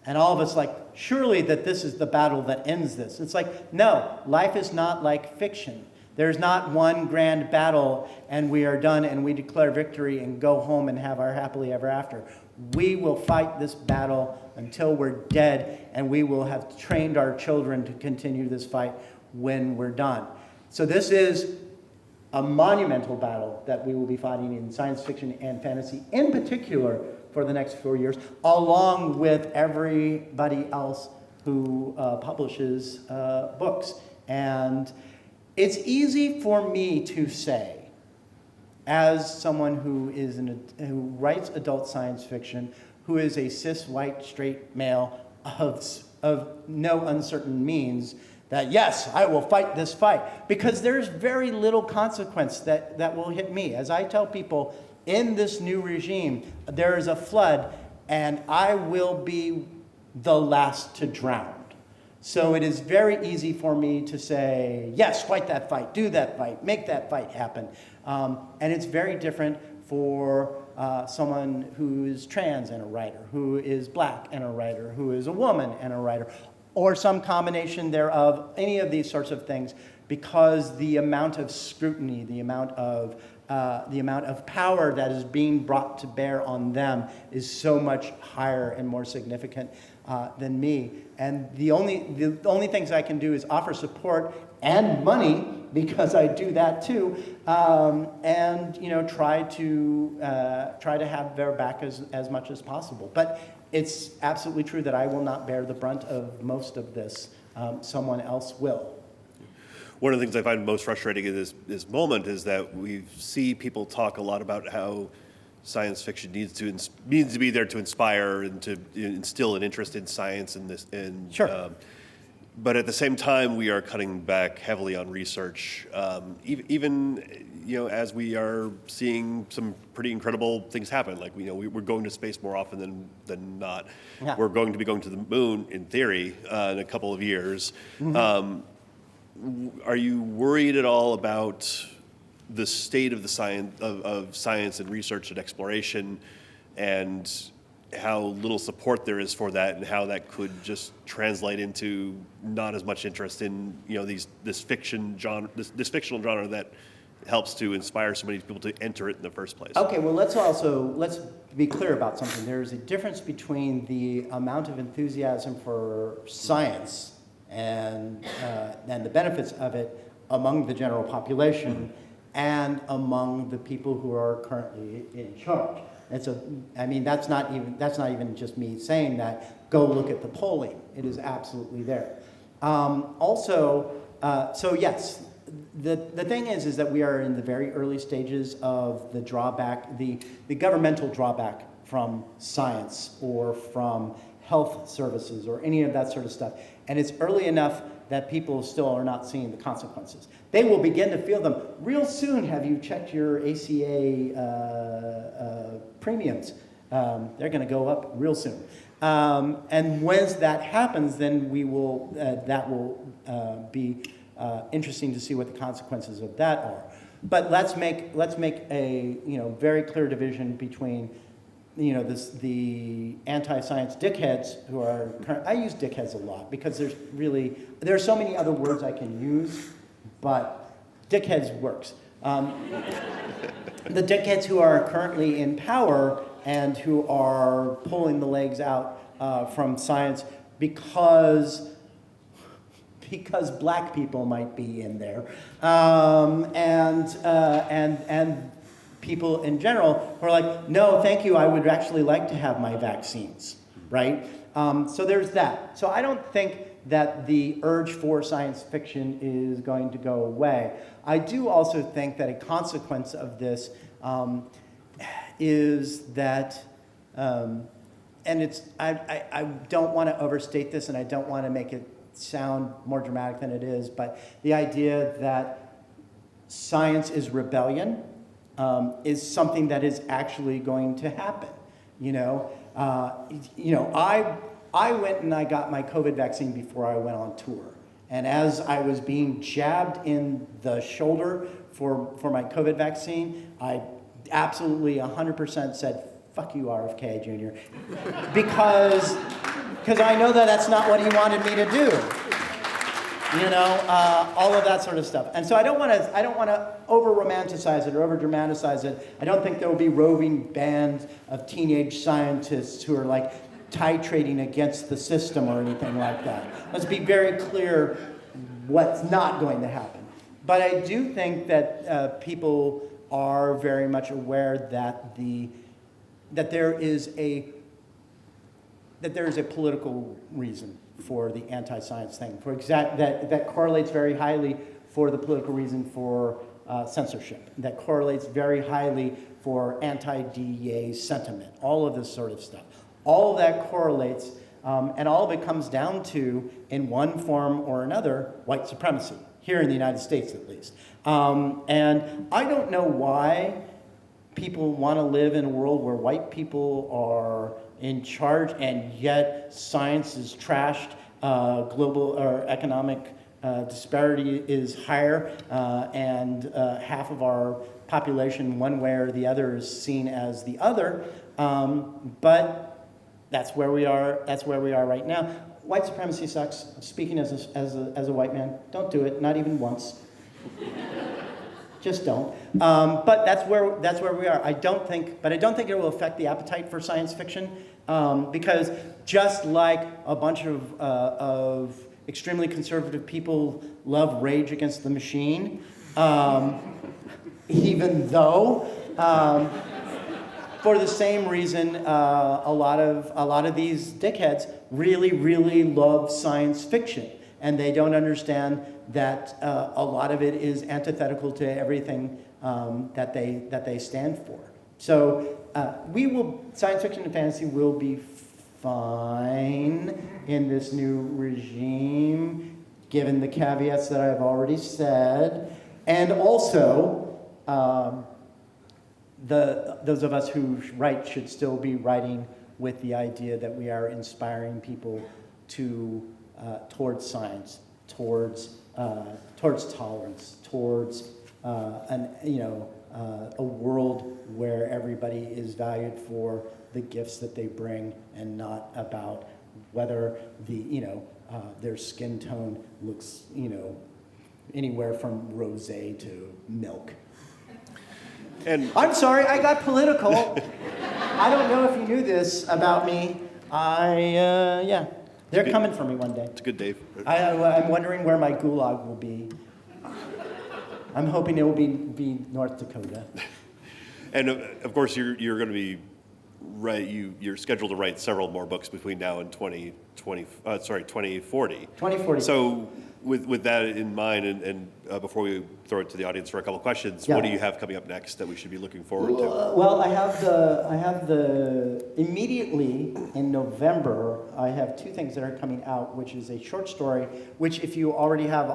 And all of us like, surely that this is the battle that ends this. It's like, no, life is not like fiction. There's not one grand battle and we are done and we declare victory and go home and have our happily ever after. We will fight this battle until we're dead, and we will have trained our children to continue this fight when we're done. So this is a monumental battle that we will be fighting in science fiction and fantasy in particular for the next 4 years, along with everybody else who publishes books. And it's easy for me to say, as someone who writes adult science fiction, who is a cis, white, straight male of no uncertain means, that yes, I will fight this fight, because there's very little consequence that will hit me. As I tell people, in this new regime, there is a flood, and I will be the last to drown. So it is very easy for me to say, yes, fight that fight, do that fight, make that fight happen. And it's very different for someone who is trans and a writer, who is black and a writer, who is a woman and a writer, or some combination thereof, any of these sorts of things, because the amount of scrutiny, the amount of power that is being brought to bear on them is so much higher and more significant than me. And the only things I can do is offer support and money, because I do that too, and try to have their back as much as possible. But it's absolutely true that I will not bear the brunt of most of this. Someone else will. One of the things I find most frustrating in this moment is that we see people talk a lot about how science fiction needs to be there to inspire and to instill an interest in science and this. And sure. But at the same time, we are cutting back heavily on research, even as we are seeing some pretty incredible things happen. Like we're going to space more often than not. Yeah. We're going to be going to the moon in theory in a couple of years. Mm-hmm. Are you worried at all about the state of the science and research and exploration, and how little support there is for that, and how that could just translate into not as much interest in this fictional genre that helps to inspire so many people to enter it in the first place? Okay, well let's be clear about something. There is a difference between the amount of enthusiasm for science and the benefits of it among the general population and among the people who are currently in charge. That's not even just me saying that. Go look at the polling. It is absolutely there. So yes, the thing is that we are in the very early stages of the drawback, the governmental drawback from science or from health services or any of that sort of stuff. And it's early enough that people still are not seeing the consequences. They will begin to feel them real soon. Have you checked your ACA premiums? They're going to go up real soon. And once that happens, then that will be interesting to see what the consequences of that are. But let's make a very clear division between the anti-science dickheads who are I use dickheads a lot because there are so many other words I can use, but dickheads works. The dickheads who are currently in power and who are pulling the legs out from science because black people might be in there, and people in general who are like, no, thank you, I would actually like to have my vaccines, right? So there's that. So I don't think that the urge for science fiction is going to go away. I do also think that a consequence of this is that, and I don't want to overstate this, and I don't want to make it sound more dramatic than it is, but the idea that science is rebellion is something that is actually going to happen. I went and I got my COVID vaccine before I went on tour. And as I was being jabbed in the shoulder for my COVID vaccine, I absolutely 100% said, "Fuck you, RFK Jr." because I know that that's not what he wanted me to do. All of that sort of stuff. And so I don't want to over-romanticize it or over-dramatize it. I don't think there will be roving bands of teenage scientists who are like titrating against the system or anything like that. Let's be very clear what's not going to happen. But I do think that people are very much aware that there is a political reason for the anti-science thing. That correlates very highly for the political reason for censorship. That correlates very highly for anti-DEA sentiment. All of this sort of stuff. All of that correlates, and all of it comes down to, in one form or another, white supremacy, here in the United States at least. And I don't know why people want to live in a world where white people are in charge and yet science is trashed, global or economic disparity is higher, and half of our population, one way or the other, is seen as the other. But that's where we are. That's where we are right now. White supremacy sucks. Speaking as a white man, don't do it. Not even once. Just don't. But that's where we are. I don't think it will affect the appetite for science fiction, because just like a bunch of extremely conservative people love Rage Against the Machine, even though. For the same reason, a lot of these dickheads really, really love science fiction, and they don't understand that a lot of it is antithetical to everything that they stand for. So science fiction and fantasy will be fine in this new regime, given the caveats that I've already said, and also. Those of us who write should still be writing with the idea that we are inspiring people towards science, towards tolerance, towards a world where everybody is valued for the gifts that they bring, and not about whether their skin tone looks anywhere from rosé to milk. And I'm sorry, I got political. I don't know if you knew this about me. They're coming for me one day. it's good, Dave. I'm wondering where my gulag will be. I'm hoping it will be North Dakota. And of course, you're going to be you're scheduled to write several more books between now and 2040. 2040. So with that in mind, and before we throw it to the audience for a couple questions, Yeah. what do you have coming up next that we should be looking forward to? Well, I have immediately in November, I have two things that are coming out, which is a short story, which if you already have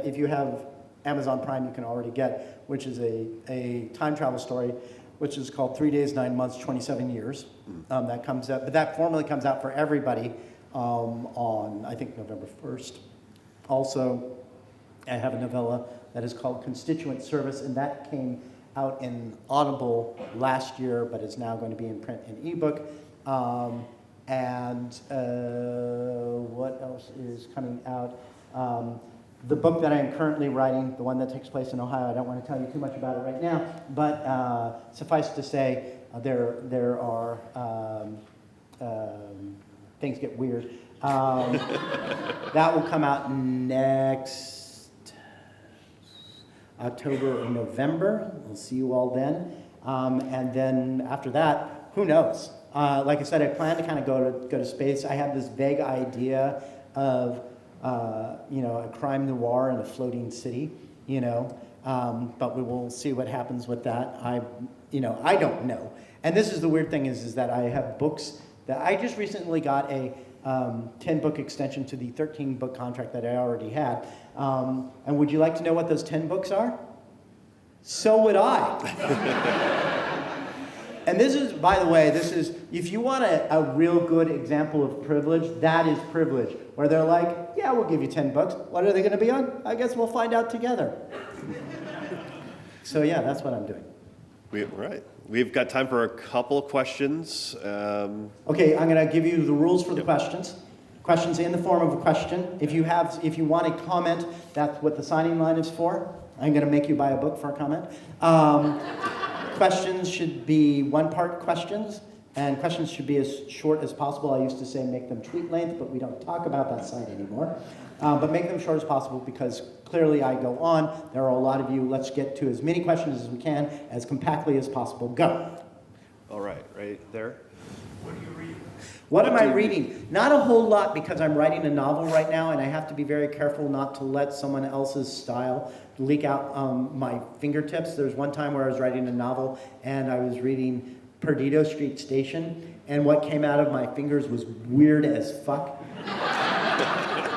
if you have Amazon Prime, you can already get, which is a time travel story, which is called 3 Days, 9 Months, 27 Years. That comes out, but that formally comes out for everybody on, I think, November 1st. Also, I have a novella that is called Constituent Service, and that came out in Audible last year, but is now going to be in print and ebook. What else is coming out? The book that I am currently writing, the one that takes place in Ohio, I don't want to tell you too much about it right now, but suffice to say, there are things get weird. That will come out next October or November. We'll see you all then. And then after that, who knows? Like I said, I plan to kind of go to space. I have this vague idea of a crime noir in a floating city, but we will see what happens with that. I don't know. And this is the weird thing is that I have books that I just recently got a 10-book extension to the 13-book contract that I already had. And would you like to know what those 10 books are? So would I. And this is, by the way, if you want a real good example of privilege, that is privilege. Where they're like, yeah, we'll give you 10 books. What are they going to be on? I guess we'll find out together. So yeah, that's what I'm doing. Right. We've got time for a couple questions. Okay, I'm going to give you the rules for the questions. Questions in the form of a question. If you want a comment, that's what the signing line is for. I'm going to make you buy a book for a comment. Questions should be one-part questions, and questions should be as short as possible. I used to say make them tweet length, but we don't talk about that site anymore. But make them short as possible because clearly I go on. There are a lot of you. Let's get to as many questions as we can, as compactly as possible. Go. All right, right there. What do you read? What am I reading? Not a whole lot because I'm writing a novel right now and I have to be very careful not to let someone else's style leak out my fingertips. There's one time where I was writing a novel and I was reading Perdido Street Station and what came out of my fingers was weird as fuck.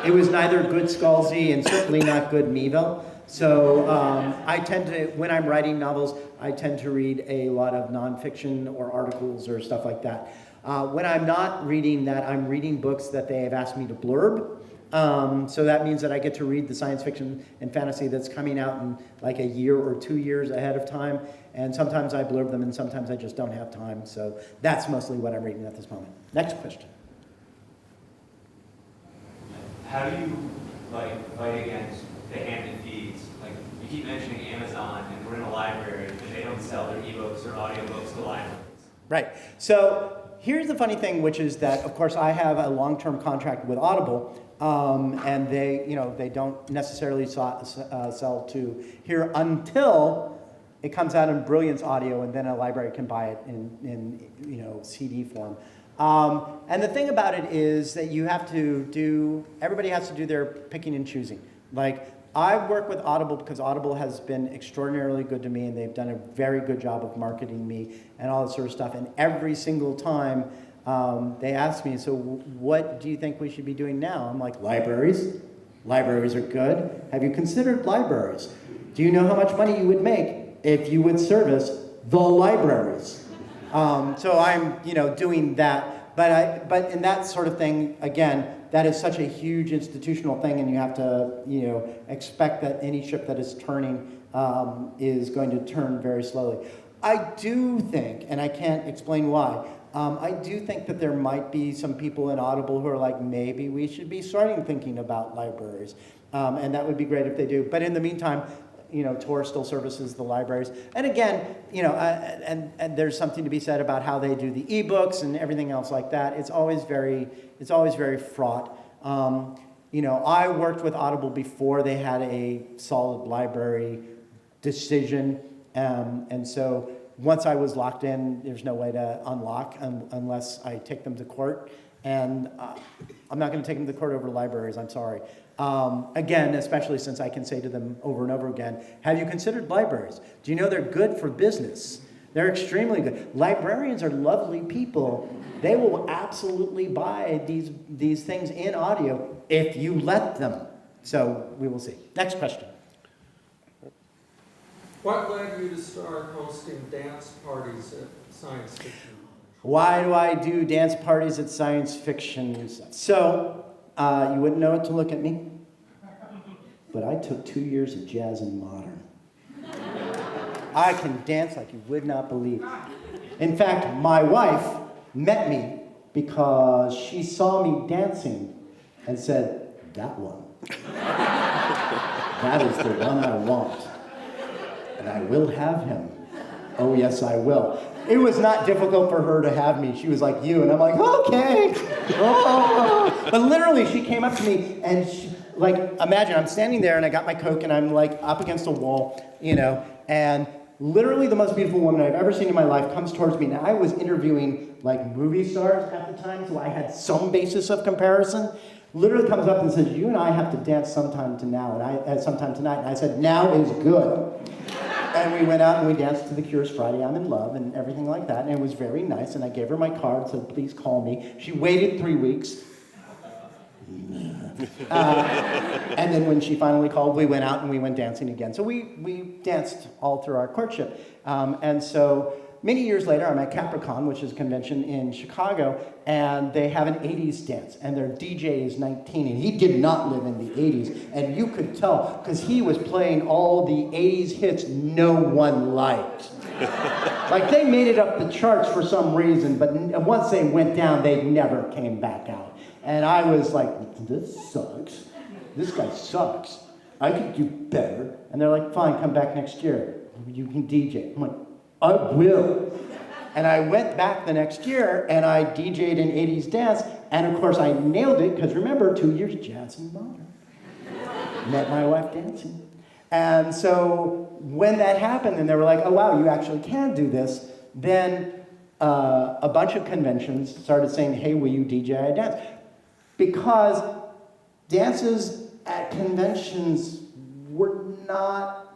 It was neither good Scalzi and certainly not good Mevo. So I tend to, when I'm writing novels, I tend to read a lot of nonfiction or articles or stuff like that. When I'm not reading that, I'm reading books that they have asked me to blurb. So that means that I get to read the science fiction and fantasy that's coming out in like a year or 2 years ahead of time. And sometimes I blurb them and sometimes I just don't have time. So that's mostly what I'm reading at this moment. Next question. How do you fight against the hand that feeds? Like you keep mentioning Amazon and we're in a library and they don't sell their ebooks or audiobooks to libraries. Right. So here's the funny thing, which is that, of course, I have a long-term contract with Audible, and they don't necessarily sell to here until it comes out in Brilliance Audio, and then a library can buy it in CD form. And the thing about it is that everybody has to do their picking and choosing. Like, I work with Audible because Audible has been extraordinarily good to me and they've done a very good job of marketing me and all that sort of stuff. And every single time they ask me, so what do you think we should be doing now? I'm like, libraries. Libraries are good. Have you considered libraries? Do you know how much money you would make if you would service the libraries? So I'm, doing that. But in that sort of thing, again, that is such a huge institutional thing, and you have to, expect that any ship that is turning is going to turn very slowly. I do think, and I can't explain why, I do think that there might be some people in Audible who are like, maybe we should be starting thinking about libraries, and that would be great if they do. But in the meantime, Tor still services the libraries. And again, and there's something to be said about how they do the ebooks and everything else like that. It's always very fraught. I worked with Audible before they had a solid library decision. And so once I was locked in, there's no way to unlock unless I take them to court. And I'm not going to take them to court over libraries, I'm sorry. Again, especially since I can say to them over and over again, have you considered libraries? Do you know they're good for business? They're extremely good. Librarians are lovely people. They will absolutely buy these things in audio if you let them. So we will see. Next question. What led you to start hosting dance parties at science fiction? Why do I do dance parties at science fiction? So, you wouldn't know it to look at me, but I took 2 years of jazz and modern. I can dance like you would not believe. In fact, my wife met me because she saw me dancing and said, that one. That is the one I want. And I will have him. Oh, yes, I will. It was not difficult for her to have me. She was like, you. And I'm like, okay. Oh. But literally, she came up to me and imagine I'm standing there and I got my Coke and I'm like up against a wall, and literally the most beautiful woman I've ever seen in my life comes towards me. Now, I was interviewing like movie stars at the time, so I had some basis of comparison. literally comes up and says, "You and I have to dance sometime tonight." And I said, "Now is good." And we went out and we danced to The Cure's Friday I'm in Love and everything like that. And it was very nice. And I gave her my card, said, "Please call me." She waited 3 weeks. And then when she finally called, we went out and we went dancing again. So we danced all through our courtship. And so many years later, I'm at Capricorn, which is a convention in Chicago, and they have an 80s dance. And their DJ is 19, and he did not live in the 80s. And you could tell, because he was playing all the 80s hits no one liked. Like, they made it up the charts for some reason, but once they went down, they never came back out. And I was like, "This sucks. This guy sucks. I could do better." And they're like, "Fine, come back next year. You can DJ." I'm like, "I will." And I went back the next year and I DJ'd an 80s dance. And of course I nailed it, because remember, 2 years jazz and modern. Met my wife dancing. And so when that happened and they were like, "Oh wow, you actually can do this," then a bunch of conventions started saying, "Hey, will you DJ a dance?" Because dances at conventions were not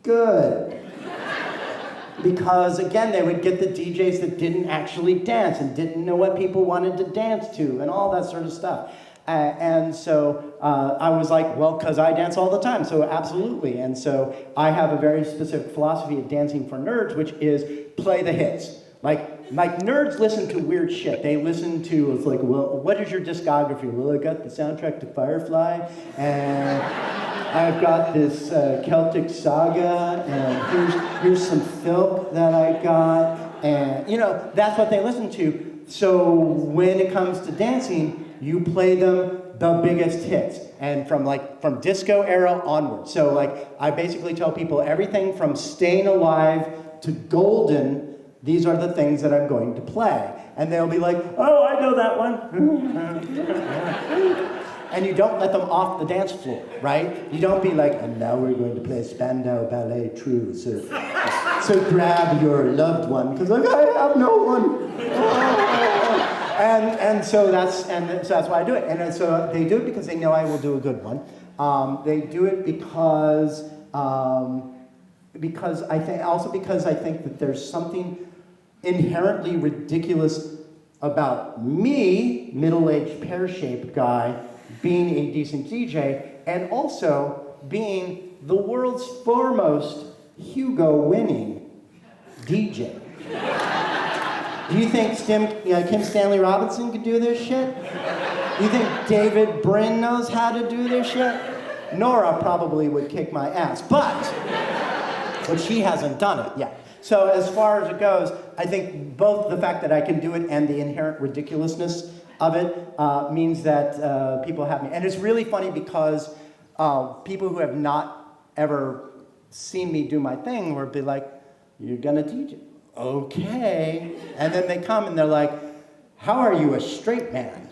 good. Because again, they would get the DJs that didn't actually dance and didn't know what people wanted to dance to and all that sort of stuff. And so I was like, well, because I dance all the time, so absolutely. And so I have a very specific philosophy of dancing for nerds, which is play the hits. Like nerds listen to weird shit. They listen to, it's like, well, what is your discography? Well, I got the soundtrack to Firefly, and I've got this Celtic Saga, and here's some filk that I got, and that's what they listen to. So when it comes to dancing, you play them the biggest hits, and from disco era onward. So I basically tell people everything from Staying Alive to Golden. These are the things that I'm going to play. And they'll be like, "Oh, I know that one." And you don't let them off the dance floor, right? You don't be like, "And now we're going to play Spandau Ballet True. So grab your loved one," because I have no one. And so that's why I do it. And so they do it because they know I will do a good one. They do it because I think that there's something inherently ridiculous about me, middle-aged, pear-shaped guy, being a decent DJ, and also being the world's foremost Hugo-winning DJ. Do you think Kim Stanley Robinson could do this shit? Do you think David Brin knows how to do this shit? Nora probably would kick my ass, but she hasn't done it yet. So as far as it goes, I think both the fact that I can do it and the inherent ridiculousness of it means that people have me. And it's really funny because people who have not ever seen me do my thing will be like, "You're gonna teach it?" "Okay." And then they come and they're like, "How are you a straight man?"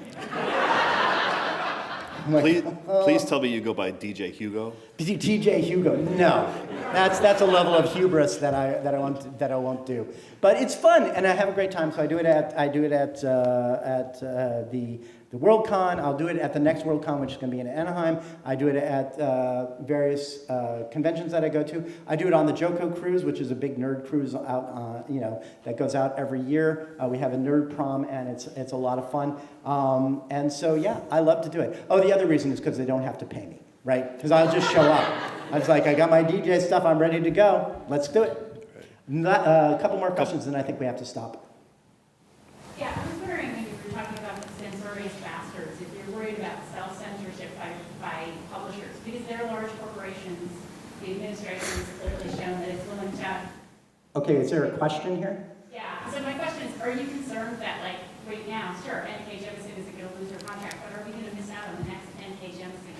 Like, please tell me you go by DJ Hugo. DJ Hugo, no. That's a level of hubris that I won't do. But it's fun and I have a great time. So I do it at the Worldcon. I'll do it at the next Worldcon, which is going to be in Anaheim. I do it at various conventions that I go to. I do it on the Joko cruise, which is a big nerd cruise out, that goes out every year. We have a nerd prom, and it's a lot of fun. And so yeah, I love to do it. Oh, the other reason is because they don't have to pay me, right? Because I'll just show up. I was like, I got my DJ stuff. I'm ready to go. Let's do it. A couple more questions, and I think we have to stop. Yeah, I was wondering when you were talking about the censorious bastards, if you're worried about self-censorship by publishers, because they're large corporations, the administration has clearly shown that it's willing to... Okay, is there a question here? Yeah, so my question is, are you concerned that, right now, sure, N.K. Jemisin isn't going to lose her contract, but are we going to miss out on the next N.K. Jemisin?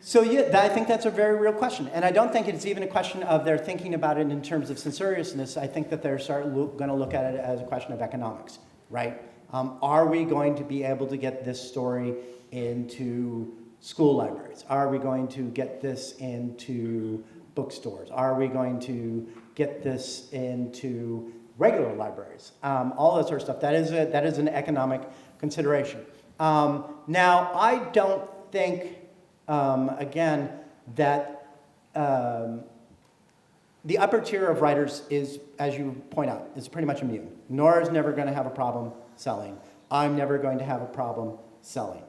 So yeah, I think that's a very real question. And I don't think it's even a question of they're thinking about it in terms of censoriousness. I think that they're going to look at it as a question of economics, right? Are we going to be able to get this story into school libraries? Are we going to get this into bookstores? Are we going to get this into regular libraries? All that sort of stuff. That is an economic consideration. Now, I don't think, again, that the upper tier of writers is, as you point out, is pretty much immune. Nora's never going to have a problem selling. I'm never going to have a problem selling.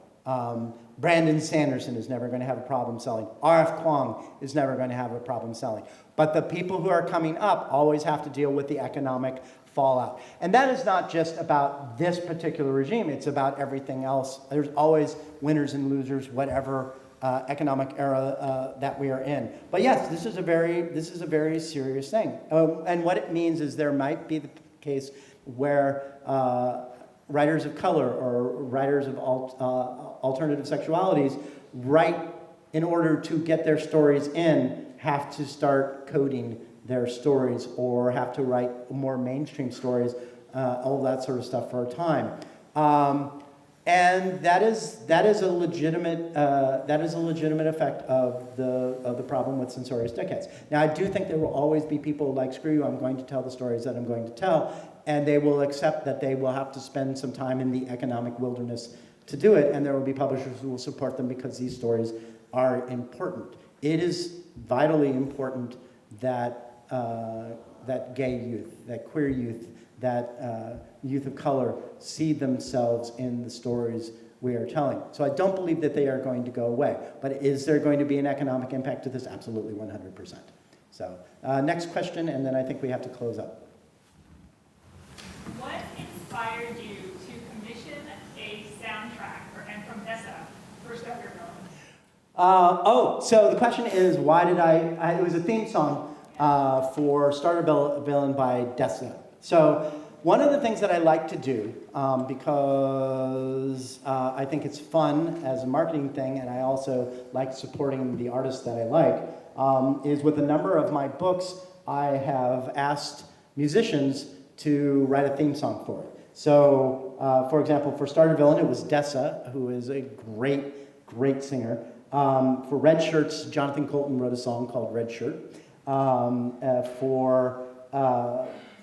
Brandon Sanderson is never going to have a problem selling. R.F. Kuang is never going to have a problem selling. But the people who are coming up always have to deal with the economic fallout. And that is not just about this particular regime, it's about everything else. There's always winners and losers, whatever economic era that we are in. But yes, this is a very serious thing. And what it means is there might be the case where writers of color or writers of alternative sexualities write in order to get their stories in, have to start coding their stories or have to write more mainstream stories, all that sort of stuff for a time. And that is a legitimate effect of the problem with censorious decades. Now, I do think there will always be people like, screw you, I'm going to tell the stories that I'm going to tell, and they will accept that they will have to spend some time in the economic wilderness to do it, and there will be publishers who will support them because these stories are important. It is vitally important that that gay youth, that queer youth, that youth of color see themselves in the stories we are telling. So I don't believe that they are going to go away. But is there going to be an economic impact to this? Absolutely, 100%. So next question, and then I think we have to close up. What inspired you to commission a soundtrack from Dessa for Starter Villain? So the question is, why did it was a theme song for Starter Villain by Dessa. So one of the things that I like to do, because I think it's fun as a marketing thing, and I also like supporting the artists that I like, is with a number of my books, I have asked musicians to write a theme song for it. So, for example, for Starter Villain, it was Dessa, who is a great singer. For Red Shirts, Jonathan Colton wrote a song called Red Shirt. For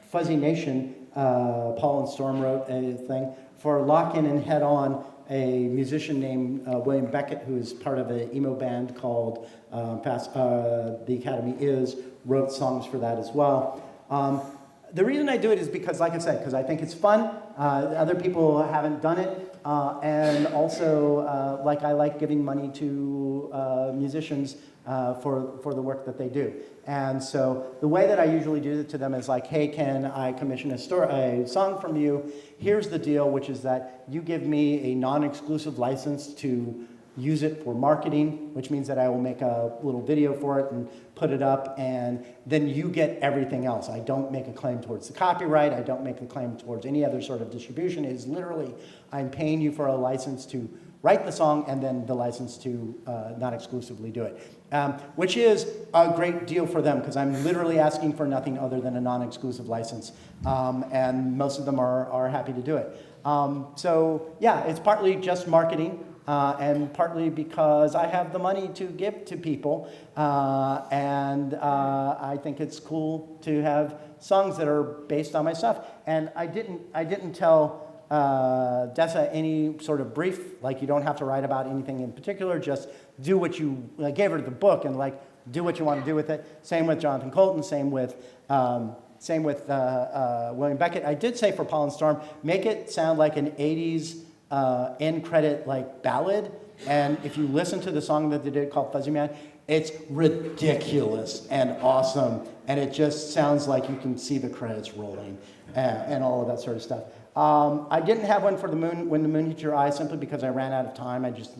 Fuzzy Nation, Paul and Storm wrote a thing. For Lock In and Head On, a musician named William Beckett, who is part of an emo band called The Academy Is, wrote songs for that as well. The reason I do it is because, like I said, because I think it's fun. Other people haven't done it. And also, I like giving money to musicians for the work that they do. And so the way that I usually do it to them is like, hey, can I commission a song from you? Here's the deal, which is that you give me a non-exclusive license to use it for marketing, which means that I will make a little video for it and put it up, and then you get everything else. I don't make a claim towards the copyright. I don't make a claim towards any other sort of distribution. It is literally, I'm paying you for a license to write the song and then the license to not exclusively do it, which is a great deal for them because I'm literally asking for nothing other than a non-exclusive license, and most of them are happy to do it. So yeah, it's partly just marketing. And partly because I have the money to give to people, and I think it's cool to have songs that are based on my stuff. And I didn't tell Dessa any sort of brief, like you don't have to write about anything in particular, just do what you, I gave her the book and like do what you want to do with it. Same with Jonathan Colton, same with William Beckett. I did say for Paul and Storm, make it sound like an 80s end credit like ballad, and if you listen to the song that they did called Fuzzy Man, it's ridiculous and awesome, and it just sounds like you can see the credits rolling and all of that sort of stuff. I didn't have one for the moon, When the Moon Hits Your Eye, simply because I ran out of time. I just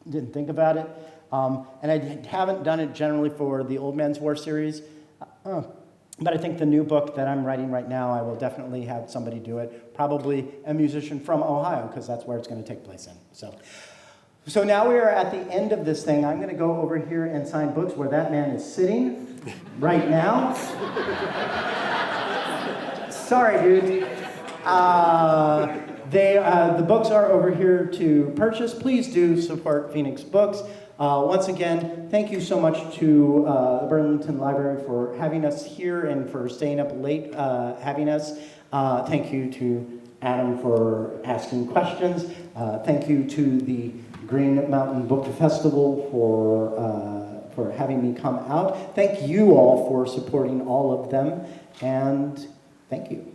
didn't think about it, and I haven't done it generally for the Old Man's War series. But I think the new book that I'm writing right now, I will definitely have somebody do it, probably a musician from Ohio, because that's where it's going to take place in. So now we are at the end of this thing. I'm going to go over here and sign books where that man is sitting right now. Sorry, dude. The books are over here to purchase. Please do support Phoenix Books. Once again, thank you so much to the Burlington Library for having us here and for staying up late having us. Thank you to Adam for asking questions. Thank you to the Green Mountain Book Festival for having me come out. Thank you all for supporting all of them, and thank you.